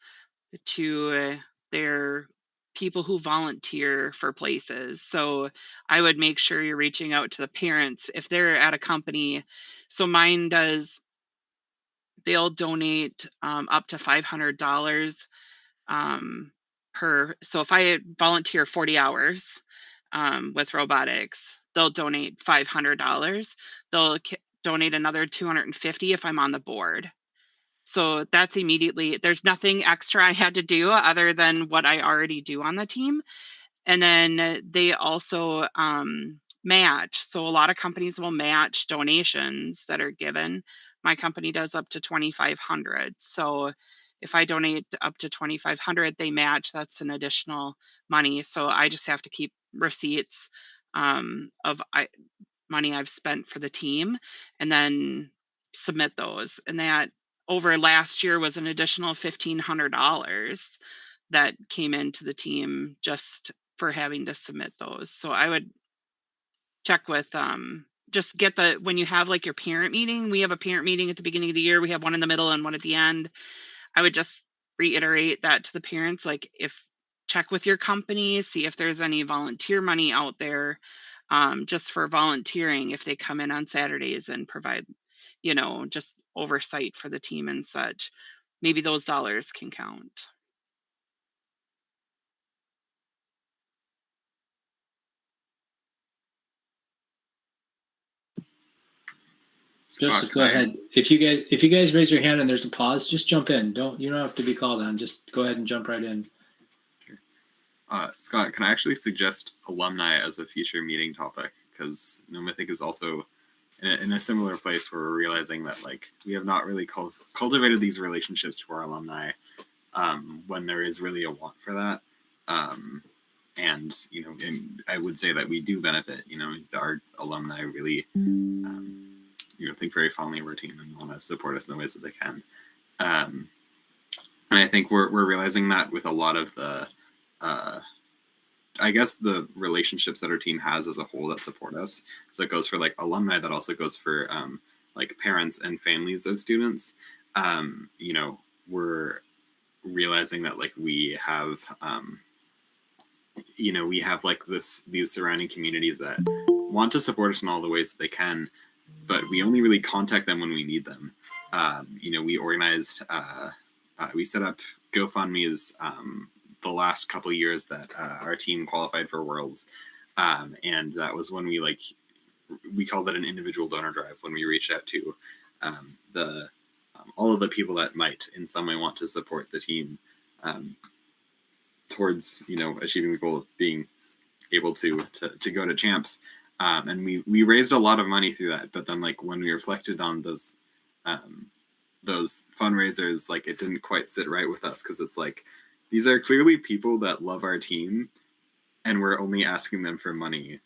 to their people who volunteer for places. So I would make sure you're reaching out to the parents if they're at a company. So mine does, they'll donate up to $500 per. So if I volunteer 40 hours with robotics, they'll donate $500. They'll donate another 250 if I'm on the board. So that's immediately, there's nothing extra I had to do other than what I already do on the team. And then they also match. So a lot of companies will match donations that are given. My company does up to 2,500. So if I donate up to 2,500, they match. That's an additional money. So I just have to keep receipts of money I've spent for the team and then submit those. And that over last year was an additional $1,500 that came into the team just for having to submit those. So I would check with just get the, when you have like your parent meeting, we have a parent meeting at the beginning of the year, we have one in the middle and one at the end. I would just reiterate that to the parents, like if check with your company, see if there's any volunteer money out there just for volunteering if they come in on Saturdays and provide, just oversight for the team and such. Maybe those dollars can count. Joseph, go ahead. If you guys raise your hand and there's a pause, just jump in. You don't have to be called on. Just go ahead and jump right in. Scott, can I actually suggest alumni as a future meeting topic? Because Nomothic is also in a similar place where we're realizing that like we have not really cultivated these relationships to our alumni when there is really a want for that. And I would say that we do benefit. Our alumni really think very fondly of our team and want to support us in the ways that they can. And I think we're realizing that with a lot of the I guess the relationships that our team has as a whole that support us. So it goes for like alumni, that also goes for like parents and families of students. We're realizing that like we have like these surrounding communities that want to support us in all the ways that they can, but we only really contact them when we need them. We organized, we set up GoFundMe's the last couple of years that our team qualified for Worlds. And that was when we called it an individual donor drive, when we reached out to all of the people that might in some way want to support the team towards, achieving the goal of being able to go to champs. And we raised a lot of money through that. But then when we reflected on those fundraisers, it didn't quite sit right with us, because it's these are clearly people that love our team, and we're only asking them for money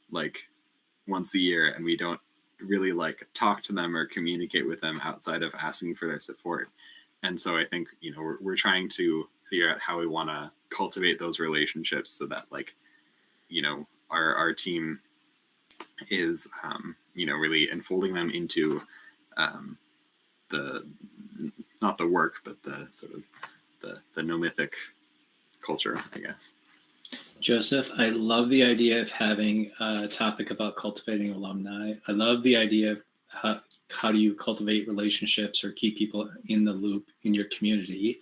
once a year, and we don't really talk to them or communicate with them outside of asking for their support. And so I think we're trying to figure out how we want to cultivate those relationships so that our team is really enfolding them into the not the work, but the sort of the Nomothic culture, I guess. Joseph, I love the idea of having a topic about cultivating alumni. I love the idea of how do you cultivate relationships or keep people in the loop in your community.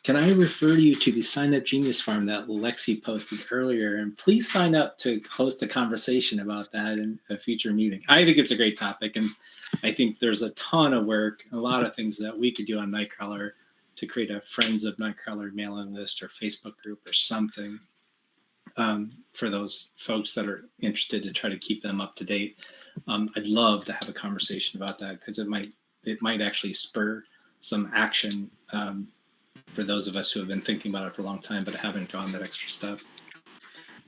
Can I refer you to the Sign Up Genius Farm that Lexi posted earlier? And please sign up to host a conversation about that in a future meeting. I think it's a great topic, and I think there's a ton of work, a lot of things that we could do on Nightcrawler to create a Friends of Nightcrawler mailing list or Facebook group or something for those folks that are interested to try to keep them up to date. I'd love to have a conversation about that, because it might actually spur some action for those of us who have been thinking about it for a long time but haven't gone that extra step.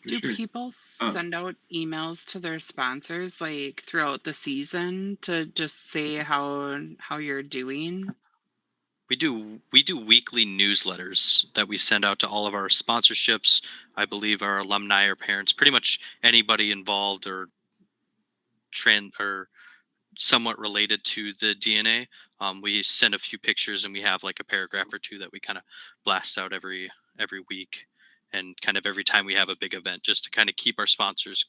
Do people send out emails to their sponsors throughout the season to just say how you're doing? We do weekly newsletters that we send out to all of our sponsorships. I believe our alumni or parents, pretty much anybody involved or somewhat related to the DNA. We send a few pictures and we have like a paragraph or two that we kind of blast out every week, and kind of every time we have a big event, just to kind of keep our sponsors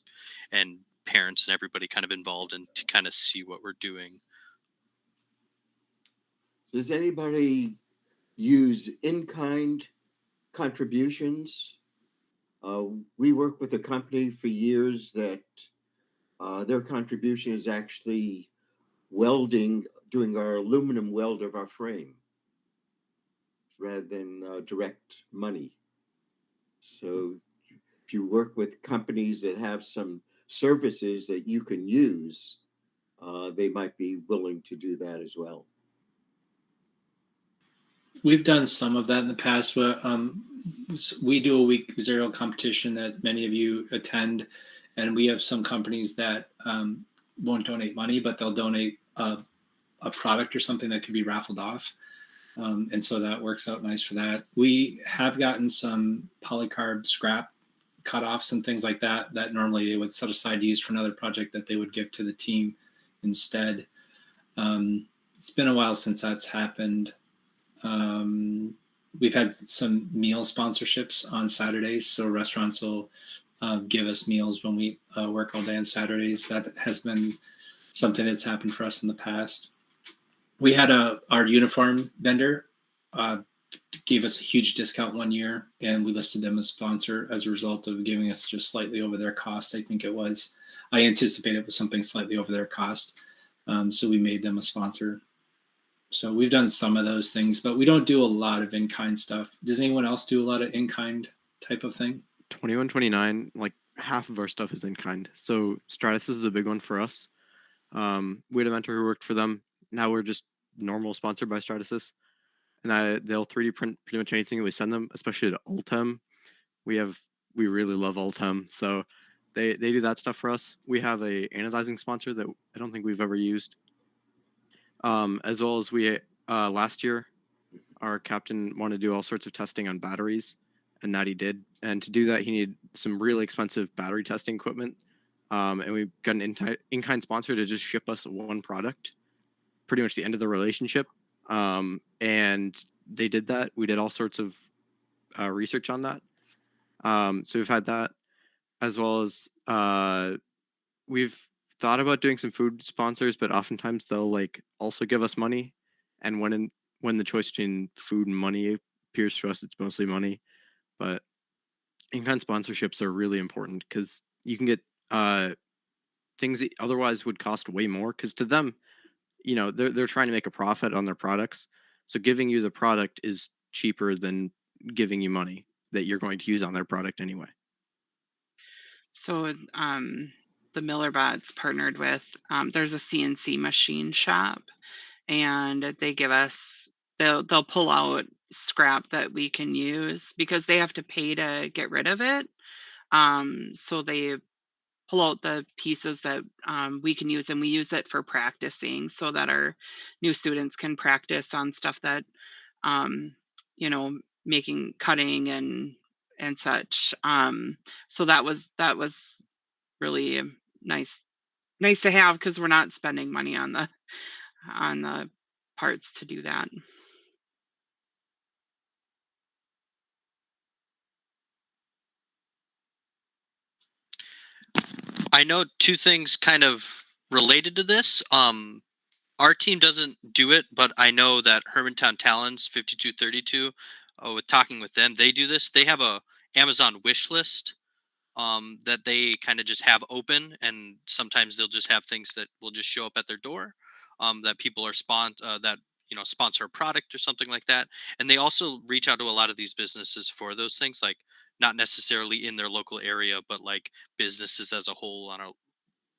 and parents and everybody kind of involved and to kind of see what we're doing. Does anybody use in-kind contributions? We work with a company for years that their contribution is actually doing our aluminum weld of our frame rather than direct money. So if you work with companies that have some services that you can use, they might be willing to do that as well. We've done some of that in the past. But, we do a week zero competition that many of you attend, and we have some companies that won't donate money, but they'll donate a product or something that can be raffled off. And so that works out nice for that. We have gotten some polycarb scrap cutoffs and things like that normally they would set aside to use for another project that they would give to the team instead. It's been a while since that's happened. We've had some meal sponsorships on Saturdays, so restaurants will give us meals when we work all day on Saturdays. That has been something that's happened for us in the past. We had our uniform vendor gave us a huge discount one year, and we listed them as sponsor as a result of giving us just slightly over their cost. I think it was. I anticipate it was something slightly over their cost, so we made them a sponsor. So we've done some of those things, but we don't do a lot of in-kind stuff. Does anyone else do a lot of in-kind type of thing? 2129, like half of our stuff is in-kind. So Stratus is a big one for us. We had a mentor who worked for them. Now we're just normal sponsored by Stratasys. And they'll 3D print pretty much anything we send them, especially to Ultem. We really love Ultem. So they do that stuff for us. We have a anodizing sponsor that I don't think we've ever used. As well as we last year, our captain wanted to do all sorts of testing on batteries, and that he did. And to do that, he needed some really expensive battery testing equipment. And we got an in-kind sponsor to just ship us one product, pretty much the end of the relationship. And they did that. We did all sorts of research on that. So we've had that, as well as we've thought about doing some food sponsors, but oftentimes they'll like also give us money. And when the choice between food and money appears to us, it's mostly money. But in-kind sponsorships are really important because you can get things that otherwise would cost way more. Because to them, they're trying to make a profit on their products. So giving you the product is cheaper than giving you money that you're going to use on their product anyway. So the Miller Bots partnered with, there's a CNC machine shop, and they give us, they'll pull out scrap that we can use because they have to pay to get rid of it. So they pull out the pieces that we can use, and we use it for practicing so that our new students can practice on stuff that making, cutting and such. So that was really nice to have, because we're not spending money on the parts to do that. I know two things kind of related to this. Our team doesn't do it, but I know that Hermantown Talons 5232, with talking with them, they do this. They have a Amazon wish list that they kind of just have open, and sometimes they'll just have things that will just show up at their door, that people are sponsor a product or something like that. And they also reach out to a lot of these businesses for those things, like not necessarily in their local area, but like businesses as a whole on a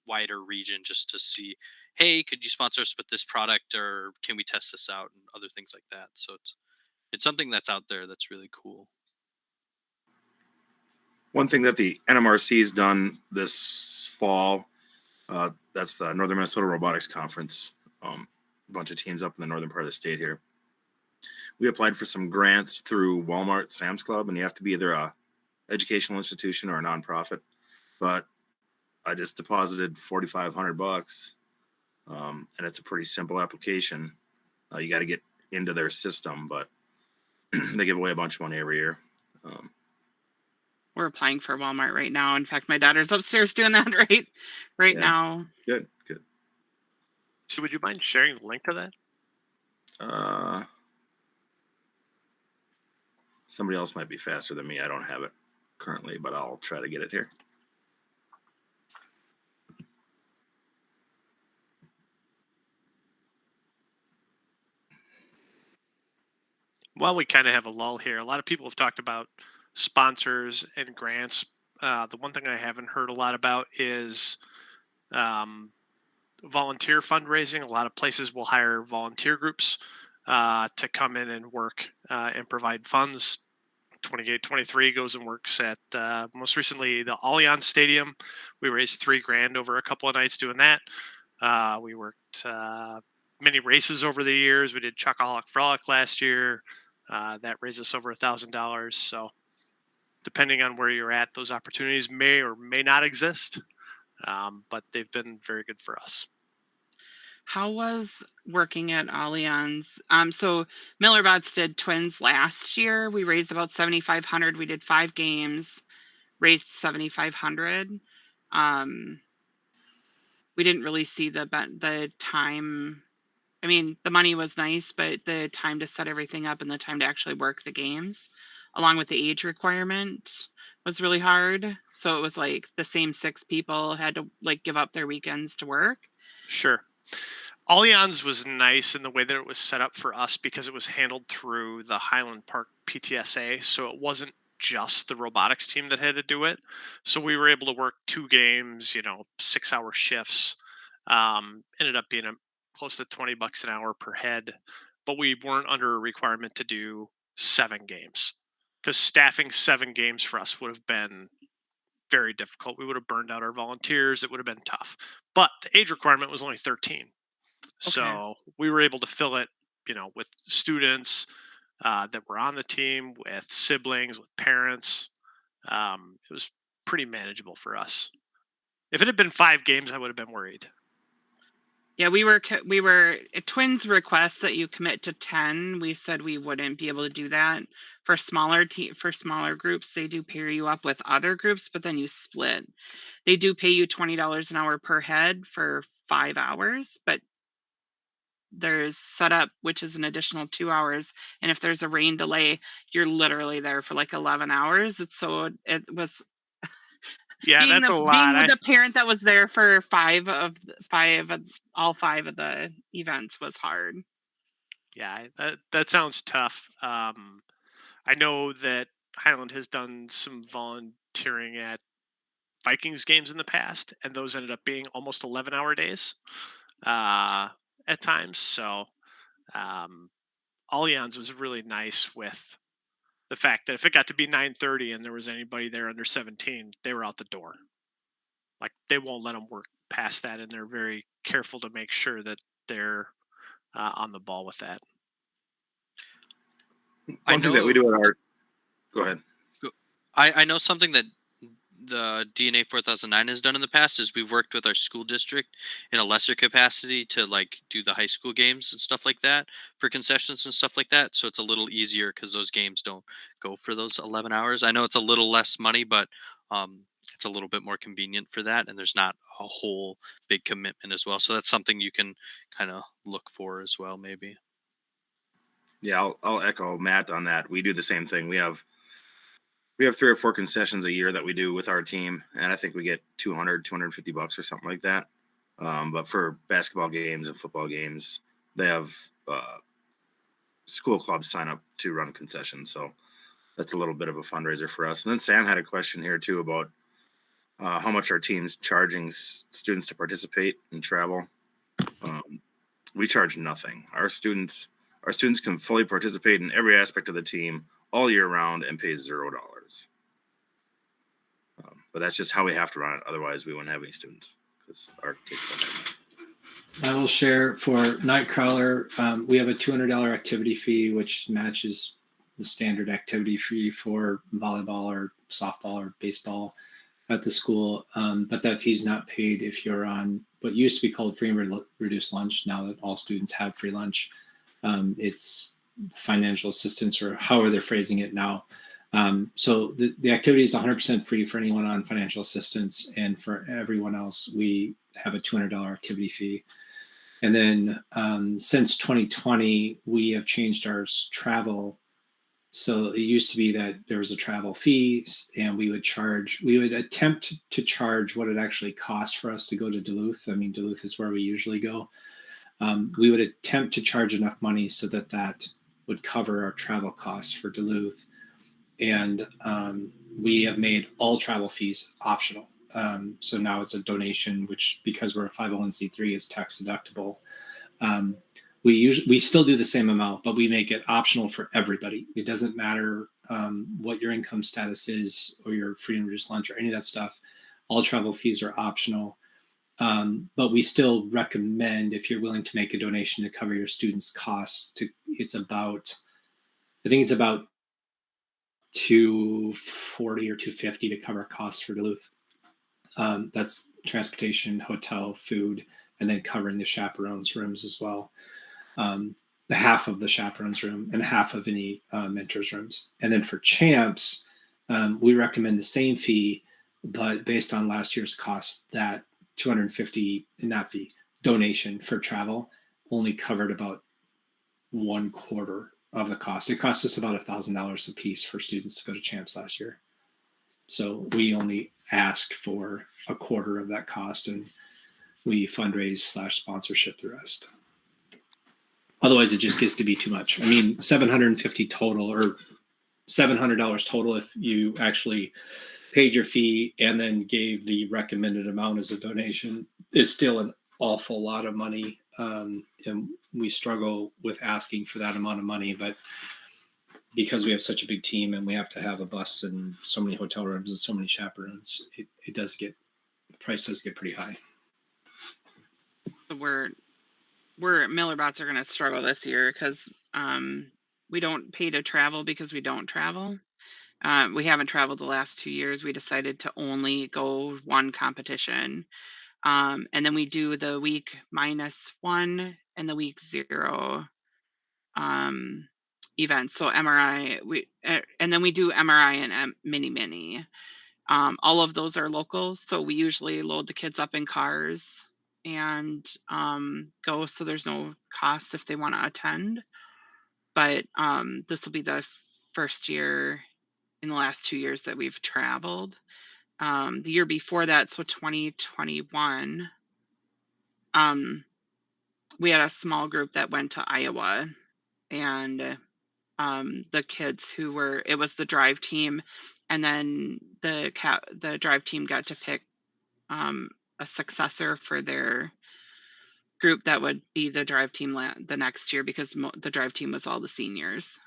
wider region, just to see, hey, could you sponsor us with this product, or can we test this out, and other things like that. So it's something that's out there that's really cool. One thing that the NMRC's done this fall, that's the Northern Minnesota Robotics Conference. A bunch of teams up in the northern part of the state here. We applied for some grants through Walmart, Sam's Club, and you have to be either a educational institution or a nonprofit. But I just deposited $4,500 and it's a pretty simple application. You got to get into their system, but they give away a bunch of money every year. We're applying for Walmart right now. In fact, my daughter's upstairs doing that right Yeah. now. Good. So would you mind sharing the link to that? Somebody else might be faster than me. I don't have it currently, but I'll try to get it here. While we kind of have a lull here, a lot of people have talked about sponsors and grants. The one thing I haven't heard a lot about is volunteer fundraising. A lot of places will hire volunteer groups to come in and work and provide funds. 2823 goes and works at most recently the Allianz Stadium. We raised $3,000 over a couple of nights doing that. We worked many races over the years. We did Chocoholic Frolic last year. That raised us over $1,000. So depending on where you're at, those opportunities may or may not exist, but they've been very good for us. How was working at Allianz? So Miller Bots did Twins last year. We raised about $7,500. We did 5 games, raised $7,500. We didn't really see the time. I mean, the money was nice, but the time to set everything up and the time to actually work the games, along with the age requirement, was really hard. So it was like the same 6 people had to like give up their weekends to work. Sure. Allianz was nice in the way that it was set up for us because it was handled through the Highland Park PTSA. So it wasn't just the robotics team that had to do it. So we were able to work 2 games, 6-hour shifts. Ended up being close to $20 an hour per head, but we weren't under a requirement to do 7 games because staffing 7 games for us would have been very difficult. We would have burned out our volunteers. It would have been tough, but the age requirement was only 13. So we were able to fill it, with students that were on the team, with siblings, with parents. It was pretty manageable for us. If it had been 5 games, I would have been worried. Yeah, we were at Twins request that you commit to 10. We said we wouldn't be able to do that for smaller groups. They do pair you up with other groups, but then you split. They do pay you $20 an hour per head for 5 hours, but there's setup, which is an additional 2 hours. And if there's a rain delay, you're literally there for like 11 hours. It was Yeah, that's a lot. Being with a parent that was there for all 5 of the events was hard. Yeah, that sounds tough. I know that Highland has done some volunteering at Vikings games in the past, and those ended up being almost 11-hour days at times. So Allianz was really nice with the fact that if it got to be 9:30 and there was anybody there under 17, they were out the door. Like they won't let them work past that, and they're very careful to make sure that they're on the ball with that. One thing that we do at our... Go ahead. I know something that the DNA 4009 has done in the past is we've worked with our school district in a lesser capacity to like do the high school games and stuff like that for concessions and stuff like that. So it's a little easier because those games don't go for those 11 hours. I know it's a little less money, but it's a little bit more convenient for that. And there's not a whole big commitment as well. So that's something you can kind of look for as well, maybe. Yeah, I'll echo Matt on that. We do the same thing. We have 3 or 4 concessions a year that we do with our team, and I think we get $250 or something like that. But for basketball games and football games, they have school clubs sign up to run concessions. So that's a little bit of a fundraiser for us. And then Sam had a question here too about how much our team's charging students to participate and travel. We charge nothing. Our students can fully participate in every aspect of the team all year round and pay $0. But that's just how we have to run it. Otherwise, we wouldn't have any students because our kids don't have that. I will share for Nightcrawler. We have a $200 activity fee, which matches the standard activity fee for volleyball or softball or baseball. at the school, but that fee's not paid if you're on what used to be called free and reduced lunch. Now that all students have free lunch, it's financial assistance, or however they're phrasing it now. So the activity is 100% free for anyone on financial assistance, and for everyone else, we have a $200 activity fee. And then since 2020, we have changed our travel. So it used to be that there was a travel fee, and we would attempt to charge what it actually costs for us to go to Duluth. I mean, Duluth is where we usually go. We would attempt to charge enough money so that would cover our travel costs for Duluth. And we have made all travel fees optional. So now it's a donation, which, because we're a 501c3, is tax deductible. We still do the same amount, but we make it optional for everybody. It doesn't matter what your income status is, or your free and reduced lunch, or any of that stuff. All travel fees are optional. But we still recommend, if you're willing to make a donation to cover your students' costs, it's about $240 or $250 to cover costs for Duluth. That's transportation, hotel, food, and then covering the chaperones' rooms as well. The half of the chaperones' room and half of any mentors' rooms. And then for champs, we recommend the same fee, but based on last year's cost, that $250 donation for travel only covered about 1/4 of the cost. It cost us about $1,000 a piece for students to go to champs last year. So we only ask for 1/4 of that cost, and we fundraise / sponsorship the rest. Otherwise, it just gets to be too much. I mean, $750 total, or $700 total if you actually paid your fee and then gave the recommended amount as a donation, is still an awful lot of money. And we struggle with asking for that amount of money, but because we have such a big team and we have to have a bus and so many hotel rooms and so many chaperones, the price does get pretty high. So we're Miller Bots are going to struggle this year because we don't pay to travel because we don't travel. We haven't traveled the last 2 years. We decided to only go one competition. And then we do the week -1 and the week 0 events. So MRI, and then we do MRI and mini. All of those are local. So we usually load the kids up in cars and go, so there's no cost if they want to attend. But this will be the first year in the last 2 years that we've traveled. The year before that, so 2021, we had a small group that went to Iowa, and the kids it was the drive team, and then the drive team got to pick a successor for their group that would be the drive team the next year, because the drive team was all the seniors.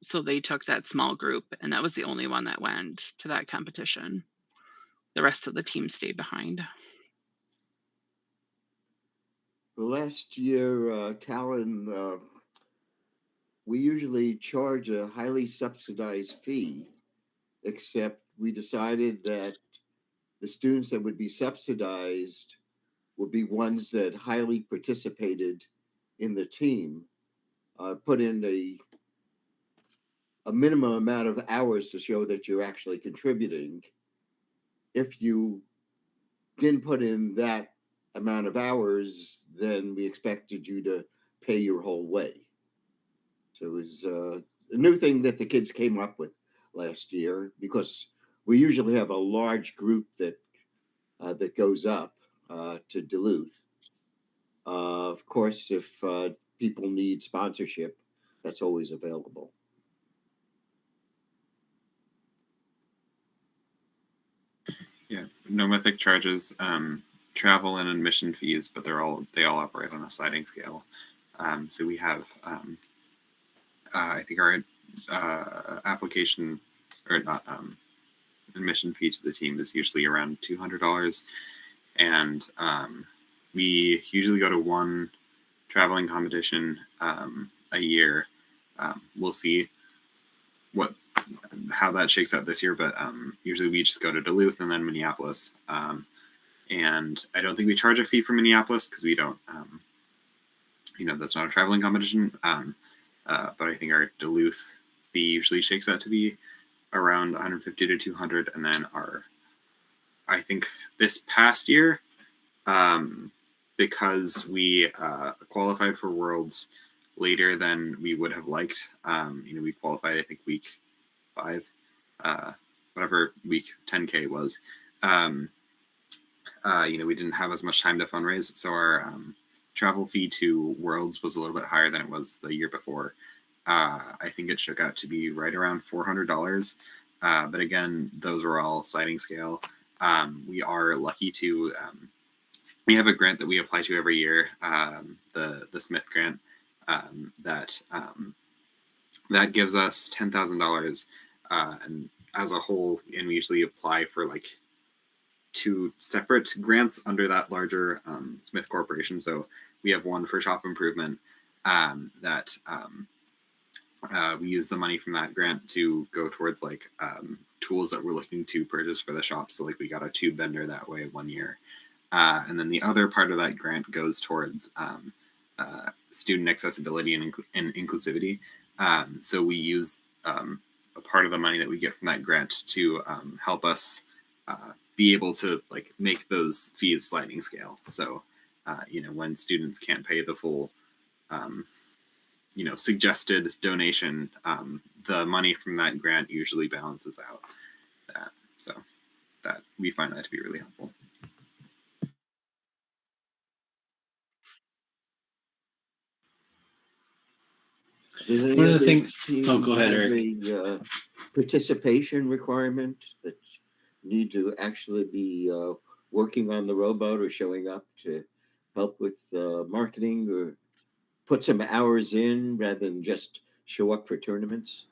So they took that small group, and that was the only one that went to that competition. The rest of the team stayed behind. Last year, Talon, we usually charge a highly subsidized fee, except we decided that the students that would be subsidized would be ones that highly participated in the team, put in a minimum amount of hours to show that you're actually contributing. If you didn't put in that amount of hours, then we expected you to pay your whole way. So it was a new thing that the kids came up with last year, because we usually have a large group that goes up to Duluth. Of course, if people need sponsorship, that's always available. Yeah, No Mythic charges travel and admission fees, but they all operate on a sliding scale. So we have, I think our application, or not, admission fee to the team is usually around $200, and we usually go to one traveling competition a year. We'll see how how that shakes out this year, but usually we just go to Duluth and then Minneapolis. And I don't think we charge a fee for Minneapolis because we don't, that's not a traveling competition. But I think our Duluth fee usually shakes out to be around 150 to 200. And then I think this past year, because we qualified for Worlds later than we would have liked, we qualified, I think, week 5, whatever week 10K was. We didn't have as much time to fundraise, so our travel fee to Worlds was a little bit higher than it was the year before. I think it shook out to be right around $400. But again, those were all sliding scale. We are lucky to, we have a grant that we apply to every year, the Smith grant, that gives us $10,000, and as a whole, and we usually apply for like 2 separate grants under that larger Smith Corporation. So we have one for shop improvement that we use the money from that grant to go towards like tools that we're looking to purchase for the shop. So like we got a tube bender that way 1 year. And then the other part of that grant goes towards student accessibility and inclusivity. So we use a part of the money that we get from that grant to help us be able to like make those fees sliding scale. So, when students can't pay the full, suggested donation, the money from that grant usually balances out that. So that we find that to be really helpful. Does any One of the other things- team oh, go ahead, have Eric. a participation requirement that need to actually be working on the rowboat or showing up to help with marketing or put some hours in rather than just show up for tournaments?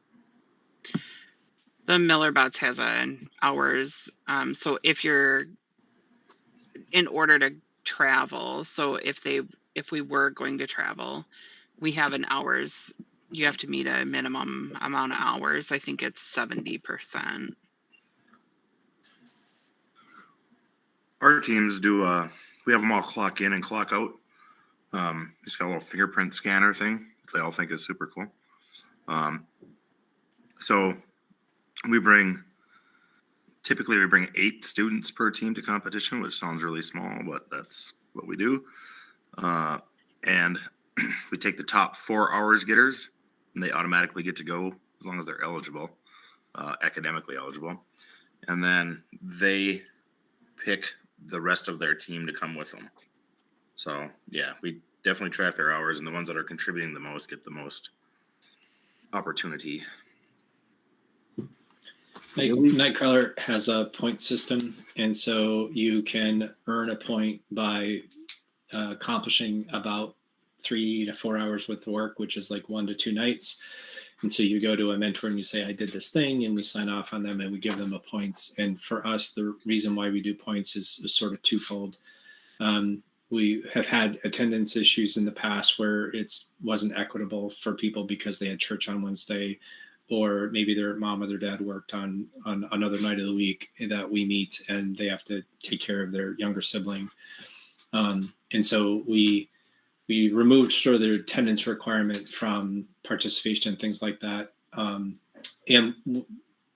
The Miller Bots has an hours. So if you're in order to travel, so if we were going to travel, we have an hours. You have to meet a minimum amount of hours. I think it's 70%. Our teams do. We have them all clock in and clock out. Just got a little fingerprint scanner thing. They all think is super cool. So typically we bring 8 students per team to competition, which sounds really small, but that's what we do. And we take the top 4 hours getters, and they automatically get to go as long as they're eligible, academically eligible. And then they pick the rest of their team to come with them. So yeah, we definitely track their hours, and the ones that are contributing the most get the most opportunity. Nightcrawler has a point system, and so you can earn a point by accomplishing about 3 to 4 hours worth of work, which is like 1 to 2 nights. And so you go to a mentor and you say, I did this thing, and we sign off on them and we give them a points. And for us, the reason why we do points is sort of twofold. We have had attendance issues in the past where it wasn't equitable for people because they had church on Wednesday, or maybe their mom or their dad worked on another night of the week that we meet and they have to take care of their younger sibling. And so we removed sort of their attendance requirement from participation and things like that. And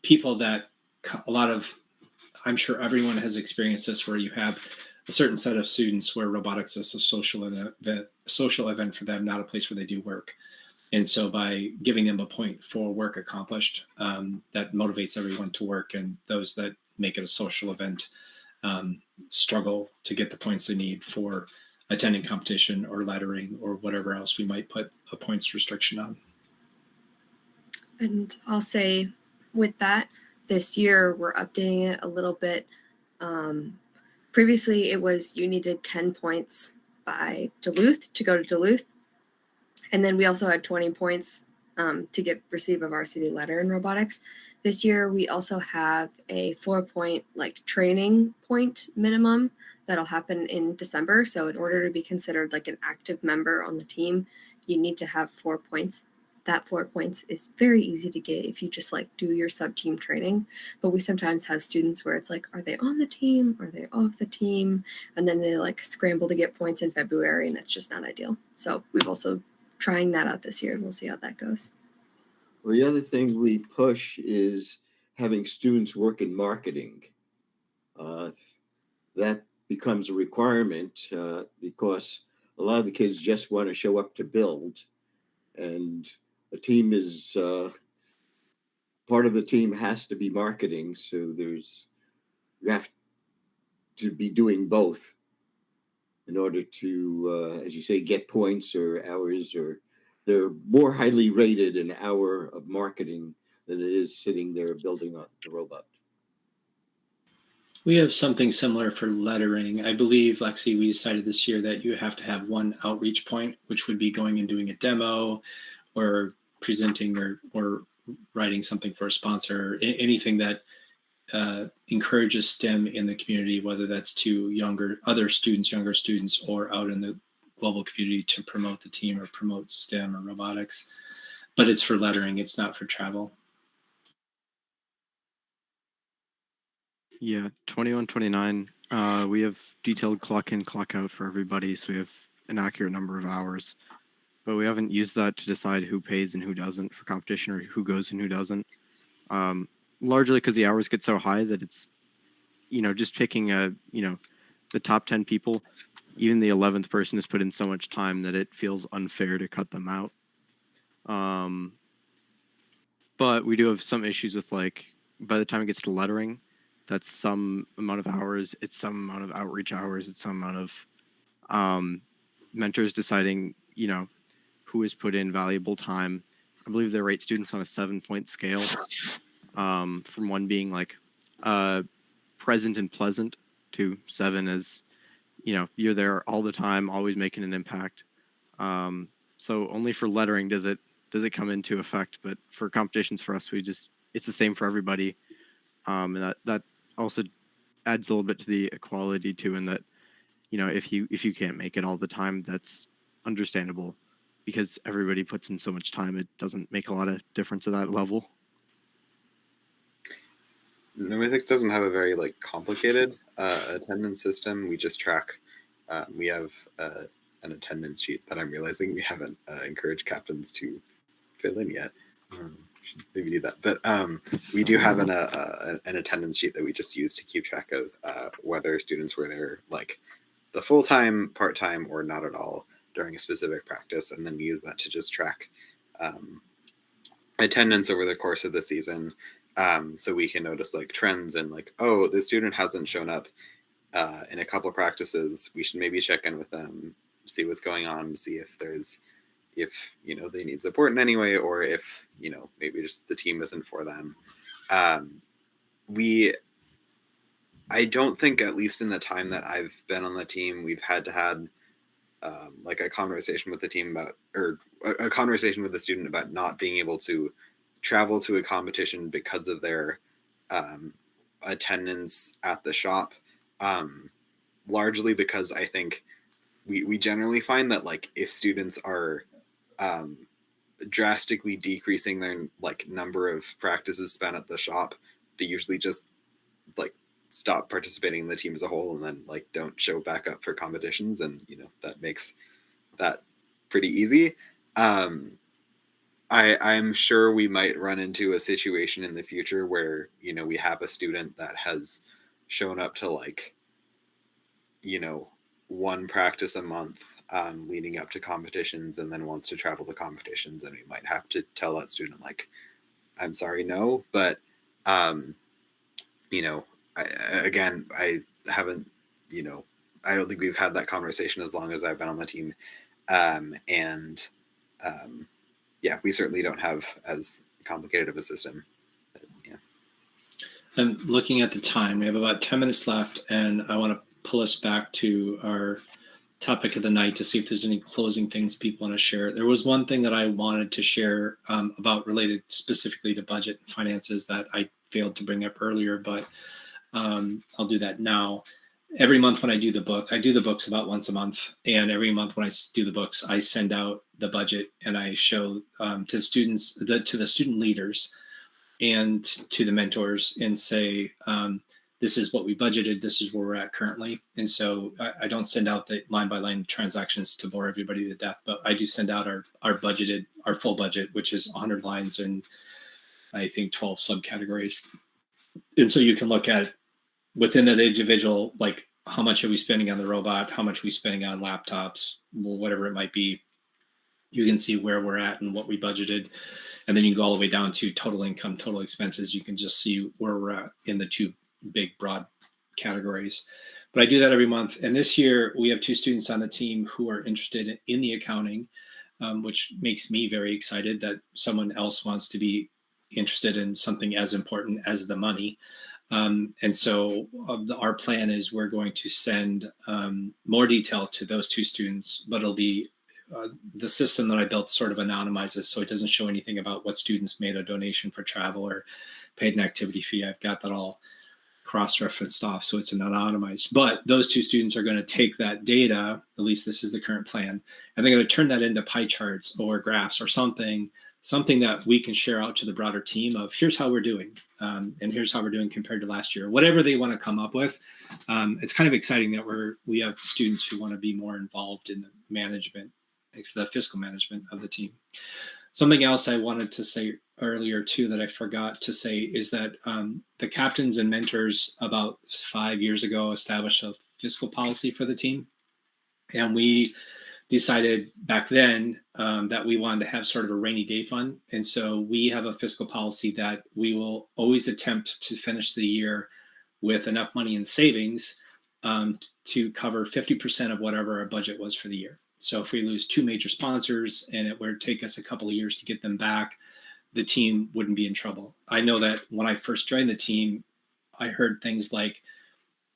people that I'm sure everyone has experienced this, where you have a certain set of students where robotics is a social event for them, not a place where they do work. And so by giving them a point for work accomplished, that motivates everyone to work, and those that make it a social event struggle to get the points they need for attending competition or lettering or whatever else we might put a points restriction on. And I'll say with that, this year we're updating it a little bit. Previously it was you needed 10 points by Duluth to go to Duluth. And then we also had 20 points to receive a varsity letter in robotics. This year we also have a 4-point training point minimum that'll happen in December. So in order to be considered like an active member on the team, you need to have 4 points that 4 points is very easy to get if you just like do your sub team training. But we sometimes have students where it's like, are they on the team? Are they off the team? And then they like scramble to get points in February, and it's just not ideal. So we've also trying that out this year, and we'll see how that goes. Well, the other thing we push is having students work in marketing. That becomes a requirement because a lot of the kids just want to show up to build, and a team is part of the team has to be marketing. So you have to be doing both in order to, as you say, get points or hours, or they're more highly rated an hour of marketing than it is sitting there building on the robot. We have something similar for lettering. I believe, Lexi, we decided this year that you have to have one outreach point, which would be going and doing a demo or presenting or writing something for a sponsor, anything that encourages STEM in the community, whether that's to younger students, or out in the global community to promote the team or promote STEM or robotics. But it's for lettering, it's not for travel. Yeah, 21, 29. We have detailed clock in, clock out for everybody, so we have an accurate number of hours. But we haven't used that to decide who pays and who doesn't for competition, or who goes and who doesn't. Largely because the hours get so high that it's, just picking the top 10 people. Even the 11th person has put in so much time that it feels unfair to cut them out. But we do have some issues with, like, by the time it gets to lettering, that's some amount of hours, it's some amount of outreach hours, it's some amount of mentors deciding, who has put in valuable time. I believe they rate students on a 7-point scale, from 1 being like present and pleasant to 7 as, you're there all the time, always making an impact. So only for lettering does it come into effect, but for competitions for us, it's the same for everybody. And that also adds a little bit to the equality too, in that, if you can't make it all the time, that's understandable, because everybody puts in so much time. It doesn't make a lot of difference at that level. Nomithic doesn't have a very complicated attendance system. We just track. We have an attendance sheet that I'm realizing we haven't encouraged captains to fill in yet. Maybe do that, but we do have an attendance sheet that we just use to keep track of whether students were there the full time, part time, or not at all during a specific practice, and then we use that to just track attendance over the course of the season. So we can notice trends and oh, the student hasn't shown up in a couple of practices. We should maybe check in with them, see what's going on, see if they need support in any way, or if maybe just the team isn't for them. I don't think, at least in the time that I've been on the team, we've had a conversation with the team about, or a conversation with the student about not being able to travel to a competition because of their attendance at the shop. Largely because I think we generally find that if students are drastically decreasing their number of practices spent at the shop, they usually just stop participating in the team as a whole, and then don't show back up for competitions, and that makes that pretty easy. I'm sure we might run into a situation in the future where we have a student that has shown up to 1 practice a month leading up to competitions, and then wants to travel to competitions, and we might have to tell that student I'm sorry, no. But I haven't, I don't think we've had that conversation as long as I've been on the team. Yeah, we certainly don't have as complicated of a system. But, yeah. I'm looking at the time. We have about 10 minutes left, and I want to pull us back to our topic of the night to see if there's any closing things people want to share. There was one thing that I wanted to share about related specifically to budget and finances that I failed to bring up earlier, but I'll do that now. every month when I do the books about once a month. And every month when I do the books, I send out the budget and I show to students, to the student leaders and to the mentors and say, this is what we budgeted. This is where we're at currently. And so I don't send out the line by line transactions to bore everybody to death, but I do send out our full budget, which is 100 lines and I think 12 subcategories. And so you can look at within that individual, like how much are we spending on the robot? How much are we spending on laptops? Whatever it might be, you can see where we're at and what we budgeted. And then you go all the way down to total income, total expenses. You can just see where we're at in the two big broad categories. But I do that every month. And this year we have 2 students on the team who are interested in the accounting, which makes me very excited that someone else wants to be interested in something as important as the money. And so our plan is we're going to send more detail to those 2 students, but it'll be the system that I built sort of anonymizes, so it doesn't show anything about what students made a donation for travel or paid an activity fee. I've got that all cross-referenced off, so it's anonymized. But those 2 students are going to take that data, at least this is the current plan, and they're going to turn that into pie charts or graphs or something that we can share out to the broader team of here's how we're doing, and here's how we're doing compared to last year, whatever they want to come up with. It's kind of exciting that we have students who want to be more involved in the management, the fiscal management of the team. Something else I wanted to say earlier too that I forgot to say is that the captains and mentors about 5 years ago established a fiscal policy for the team. And we decided back then that we wanted to have sort of a rainy day fund. And so we have a fiscal policy that we will always attempt to finish the year with enough money in savings to cover 50% of whatever our budget was for the year. So if we lose 2 major sponsors and it would take us a couple of years to get them back, the team wouldn't be in trouble. I know that when I first joined the team, I heard things like,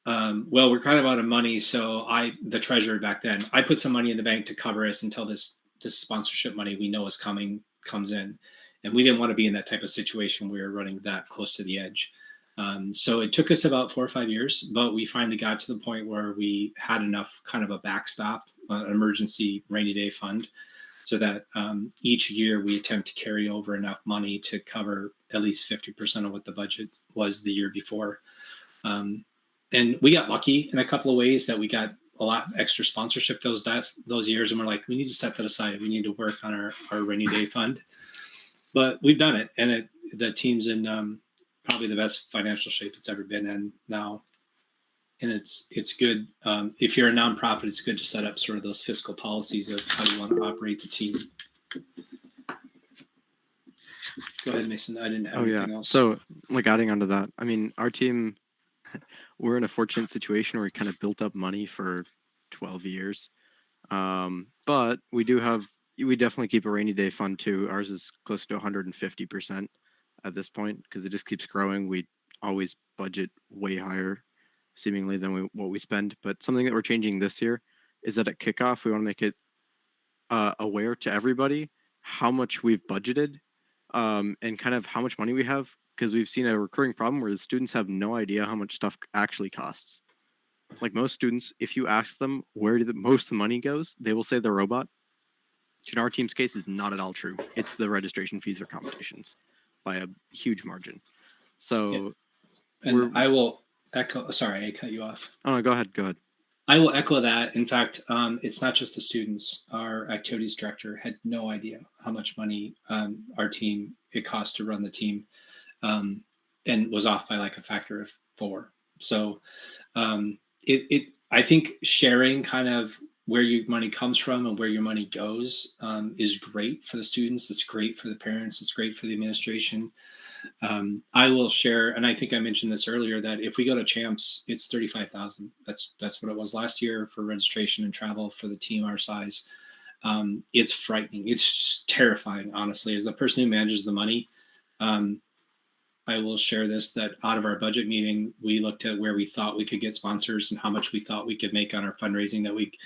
well, we're kind of out of money. So the treasurer back then, I put some money in the bank to cover us until this sponsorship money we know is coming comes in. And we didn't want to be in that type of situation. We were running that close to the edge. So it took us about 4 or 5 years, but we finally got to the point where we had enough kind of a backstop, an emergency rainy day fund, so that each year we attempt to carry over enough money to cover at least 50% of what the budget was the year before. And we got lucky in a couple of ways that we got a lot extra sponsorship those years. And we're like, we need to set that aside. We need to work on our rainy day fund. But we've done it. And the team's in probably the best financial shape it's ever been in now. And it's good. If you're a nonprofit, it's good to set up sort of those fiscal policies of how you want to operate the team. Go ahead, Mason. I didn't have anything else. So like adding onto that, I mean, our team, we're in a fortunate situation where we kind of built up money for 12 years. But we definitely keep a rainy day fund too. Ours is close to 150% at this point because it just keeps growing. We always budget way higher seemingly than what we spend. But something that we're changing this year is that at kickoff, we want to make it aware to everybody how much we've budgeted and kind of how much money we have, because we've seen a recurring problem where the students have no idea how much stuff actually costs. Like most students, if you ask them where most of the money goes, they will say the robot. Which in our team's case is not at all true. It's the registration fees or competitions by a huge margin. So and I will echo, sorry, I cut you off. Oh, no, go ahead. I will echo that. In fact, it's not just the students. Our activities director had no idea how much money it cost to run the team, and was off by like a factor of 4. So I think sharing kind of where your money comes from and where your money goes is great for the students. It's great for the parents. It's great for the administration. I will share, and I think I mentioned this earlier, that if we go to Champs, it's $35,000. That's what it was last year for registration and travel for the team our size. It's frightening. It's terrifying, honestly. As the person who manages the money, I will share this, that out of our budget meeting, we looked at where we thought we could get sponsors and how much we thought we could make on our fundraising that week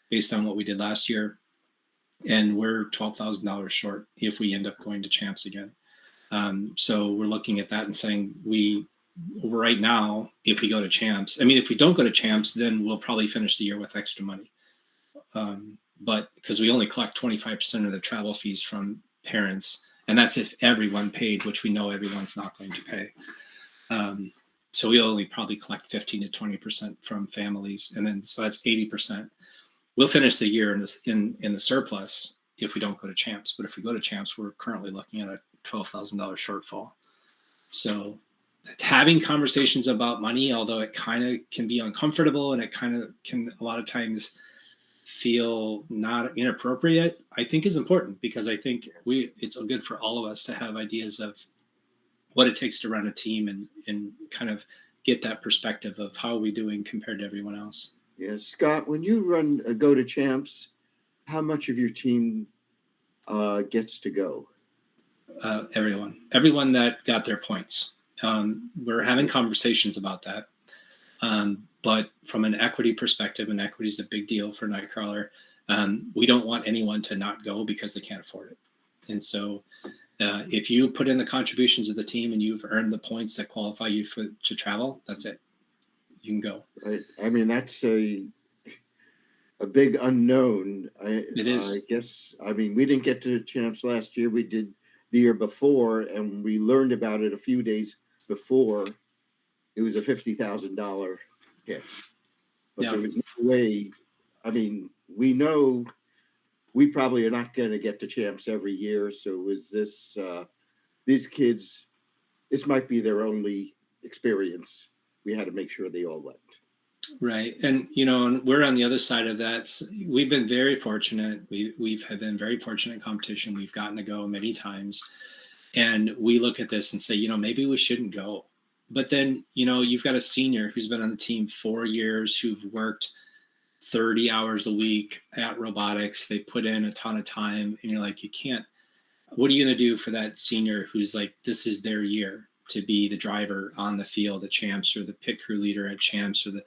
based on what we did last year. And we're $12,000 short if we end up going to Champs again. So we're looking at that and saying we right now, if we go to champs, I mean, if we don't go to champs, then we'll probably finish the year with extra money. But because we only collect 25% of the travel fees from parents, and that's if everyone paid, which we know everyone's not going to pay. So we only probably collect 15 to 20% from families, and then so that's 80%. We'll finish the year in the surplus if we don't go to champs. But if we go to champs, we're currently looking at a $12,000 shortfall. So it's having conversations about money, although it kind of can be uncomfortable and it kind of can a lot of times feel not inappropriate, I think is important, because I think it's good for all of us to have ideas of what it takes to run a team and kind of get that perspective of how are we doing compared to everyone else. Yeah, Scott, when you go to champs, how much of your team gets to go? Everyone that got their points. We're having conversations about that. But from an equity perspective, and equity is a big deal for Nightcrawler, we don't want anyone to not go because they can't afford it. And so if you put in the contributions of the team and you've earned the points that qualify you to travel, that's it. You can go. Right. I mean, that's a big unknown. It is. I guess, I mean, we didn't get to champs last year. We did the year before, and we learned about it a few days before. It was a $50,000 hit. But Yeah. there was no way. I mean, we know we probably are not going to get to champs every year. So was this, these kids, this might be their only experience. We had to make sure they all went. Right. And, and we're on the other side of that. We've been very fortunate. We've been very fortunate in competition. We've gotten to go many times. And we look at this and say, maybe we shouldn't go. But then, you've got a senior who's been on the team 4 years, who've worked 30 hours a week at robotics. They put in a ton of time, and you're like, what are you going to do for that senior who's like, this is their year to be the driver on the field at champs, or the pit crew leader at champs, or the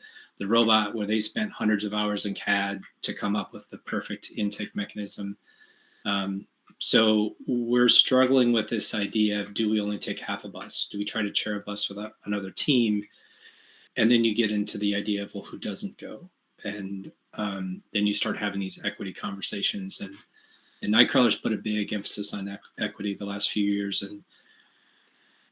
robot where they spent hundreds of hours in CAD to come up with the perfect intake mechanism. So we're struggling with this idea of, do we only take half a bus? Do we try to share a bus with another team? And then you get into the idea of, well, who doesn't go? And then you start having these equity conversations. And Nightcrawler's put a big emphasis on equity the last few years. And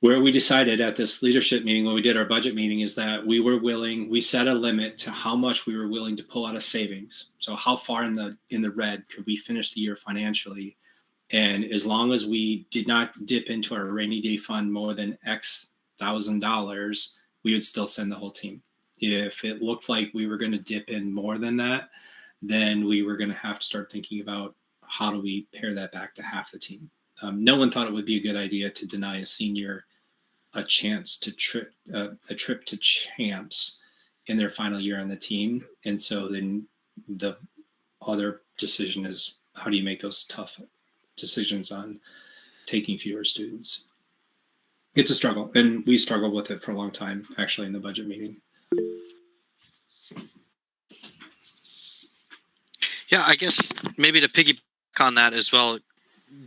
where we decided at this leadership meeting, when we did our budget meeting, is that we set a limit to how much we were willing to pull out of savings. So how far in the red could we finish the year financially? And as long as we did not dip into our rainy day fund more than X $1,000, we would still send the whole team. If it looked like we were going to dip in more than that, then we were going to have to start thinking about how do we pare that back to half the team. No one thought it would be a good idea to deny a senior a chance to a trip to champs in their final year on the team. And so then the other decision is, how do you make those tough decisions on taking fewer students? It's a struggle, and we struggled with it for a long time, actually, in the budget meeting. Yeah, I guess maybe to piggyback on that as well,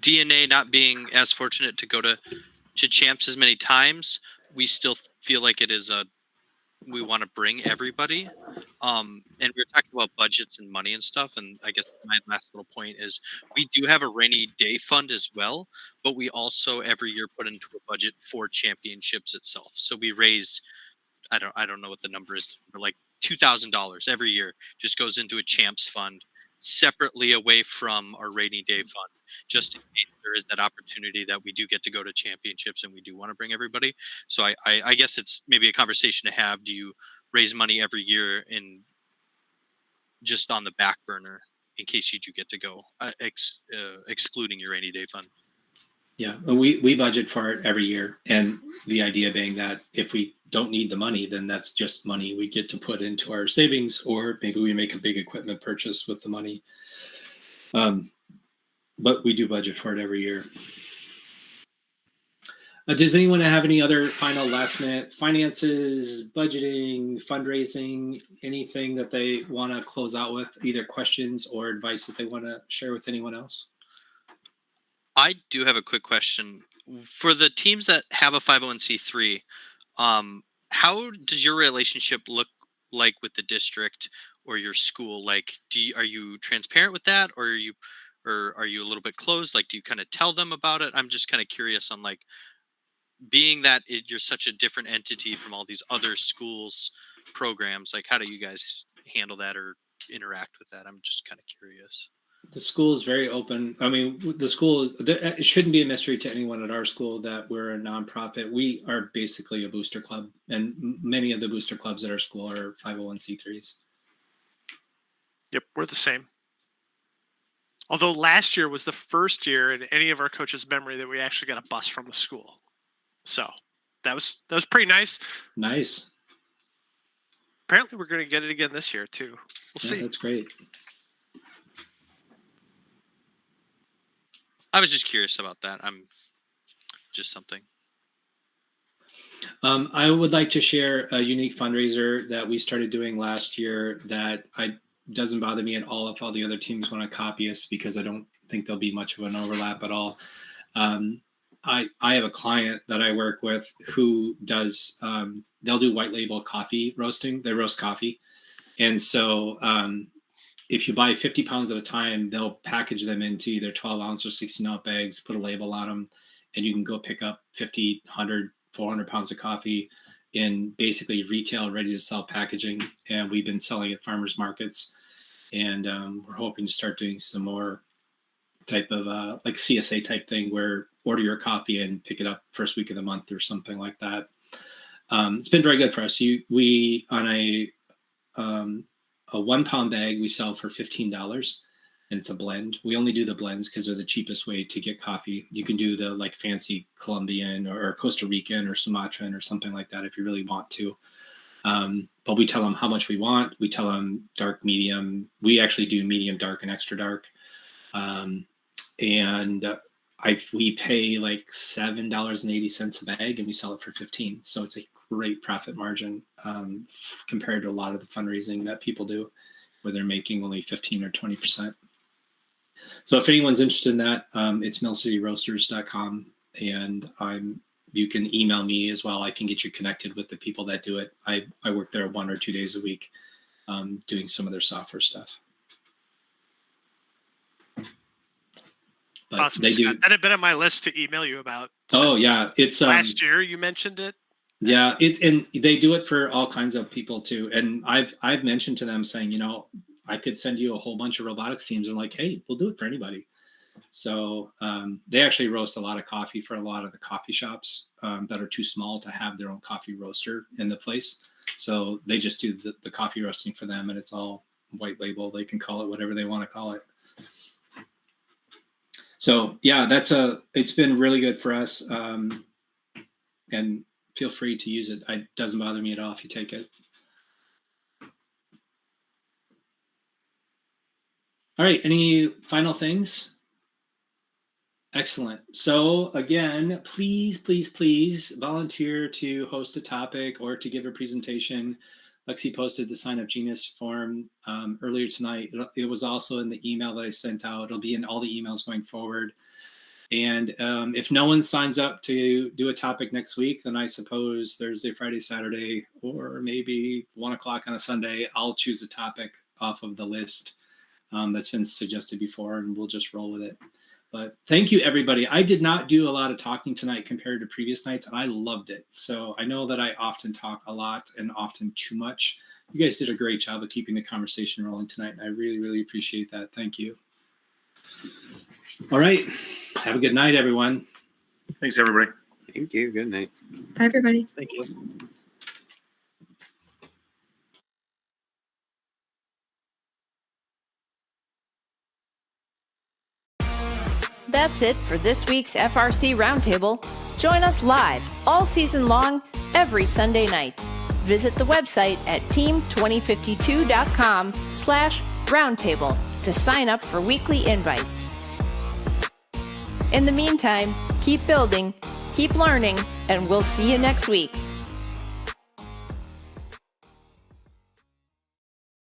DNA not being as fortunate to go to champs as many times, we still feel like it is we want to bring everybody. And we were talking about budgets and money and stuff. And I guess my last little point is, we do have a rainy day fund as well, but we also every year put into a budget for championships itself. So we raise, I don't know what the number is, but like $2,000 every year just goes into a champs fund separately away from our rainy day fund, just in case there is that opportunity that we do get to go to championships and we do want to bring everybody. So I guess it's maybe a conversation to have. Do you raise money every year in just on the back burner in case you do get to go, excluding your rainy day fund? Yeah, we budget for it every year, and the idea being that if we don't need the money, then that's just money we get to put into our savings, or maybe we make a big equipment purchase with the money. But we do budget for it every year. Does anyone have any other final last minute finances, budgeting, fundraising, anything that they want to close out with, either questions or advice that they want to share with anyone else? I do have a quick question. For the teams that have a 501c3, How does your relationship look like with the district or your school? Like, are you transparent with that, or are you a little bit closed? Like, do you kind of tell them about it? I'm just kind of curious on, like, being that you're such a different entity from all these other schools programs. Like, how do you guys handle that or interact with that? I'm just kind of curious. The school is very open. I mean, the school it shouldn't be a mystery to anyone at our school that we're a nonprofit. We are basically a booster club, and many of the booster clubs at our school are 501c3s. Yep, we're the same. Although last year was the first year in any of our coaches' memory that we actually got a bus from the school. So that was pretty nice. Nice. Apparently we're going to get it again this year too. We'll see. That's great. I was just curious about that. I'm just something. I would like to share a unique fundraiser that we started doing last year that doesn't bother me at all if all the other teams want to copy us, because I don't think there'll be much of an overlap at all. I have a client that I work with who does, they'll do white label coffee roasting. They roast coffee. And so if you buy 50 pounds at a time, they'll package them into either 12 ounce or 16 ounce bags, put a label on them, and you can go pick up 50, 100, 400 pounds of coffee in basically retail, ready to sell packaging. And we've been selling at farmers markets. And we're hoping to start doing some more type of like CSA type thing where order your coffee and pick it up first week of the month or something like that. It's been very good for us. We on a 1 pound bag, we sell for $15, and it's a blend. We only do the blends because they're the cheapest way to get coffee. You can do the like fancy Colombian or Costa Rican or Sumatran or something like that if you really want to. But we tell them how much we want. We tell them dark, medium. We actually do medium, dark, and extra dark. We pay like $7.80 a bag, and we sell it for $15. So it's a great profit margin compared to a lot of the fundraising that people do, where they're making only 15 or 20%. So if anyone's interested in that, it's millcityroasters.com, and you can email me as well. I can get you connected with the people that do it. I work there 1 or 2 days a week doing some of their software stuff. But awesome. They do. That had been on my list to email you about. Oh yeah, it's last year you mentioned it. Yeah, and they do it for all kinds of people too. And I've mentioned to them saying, I could send you a whole bunch of robotics teams, and like, hey, we'll do it for anybody. So they actually roast a lot of coffee for a lot of the coffee shops that are too small to have their own coffee roaster in the place. So they just do the coffee roasting for them, and it's all white label. They can call it whatever they want to call it. So yeah, it's been really good for us. And feel free to use it. It doesn't bother me at all if you take it. All right, any final things? Excellent. So again, please, please, please volunteer to host a topic or to give a presentation. Lexi posted the Sign Up Genius form earlier tonight. It was also in the email that I sent out. It'll be in all the emails going forward. And if no one signs up to do a topic next week, then I suppose Thursday, Friday, Saturday, or maybe 1 o'clock on a Sunday, I'll choose a topic off of the list that's been suggested before, and we'll just roll with it. But thank you, everybody. I did not do a lot of talking tonight compared to previous nights, and I loved it. So I know that I often talk a lot and often too much. You guys did a great job of keeping the conversation rolling tonight, and I really, really appreciate that. Thank you. All right. Have a good night, everyone. Thanks, everybody. Thank you. Good night. Bye, everybody. Thank you. That's it for this week's FRC Roundtable. Join us live all season long, every Sunday night. Visit the website at team2052.com/roundtable to sign up for weekly invites. In the meantime, keep building, keep learning, and we'll see you next week.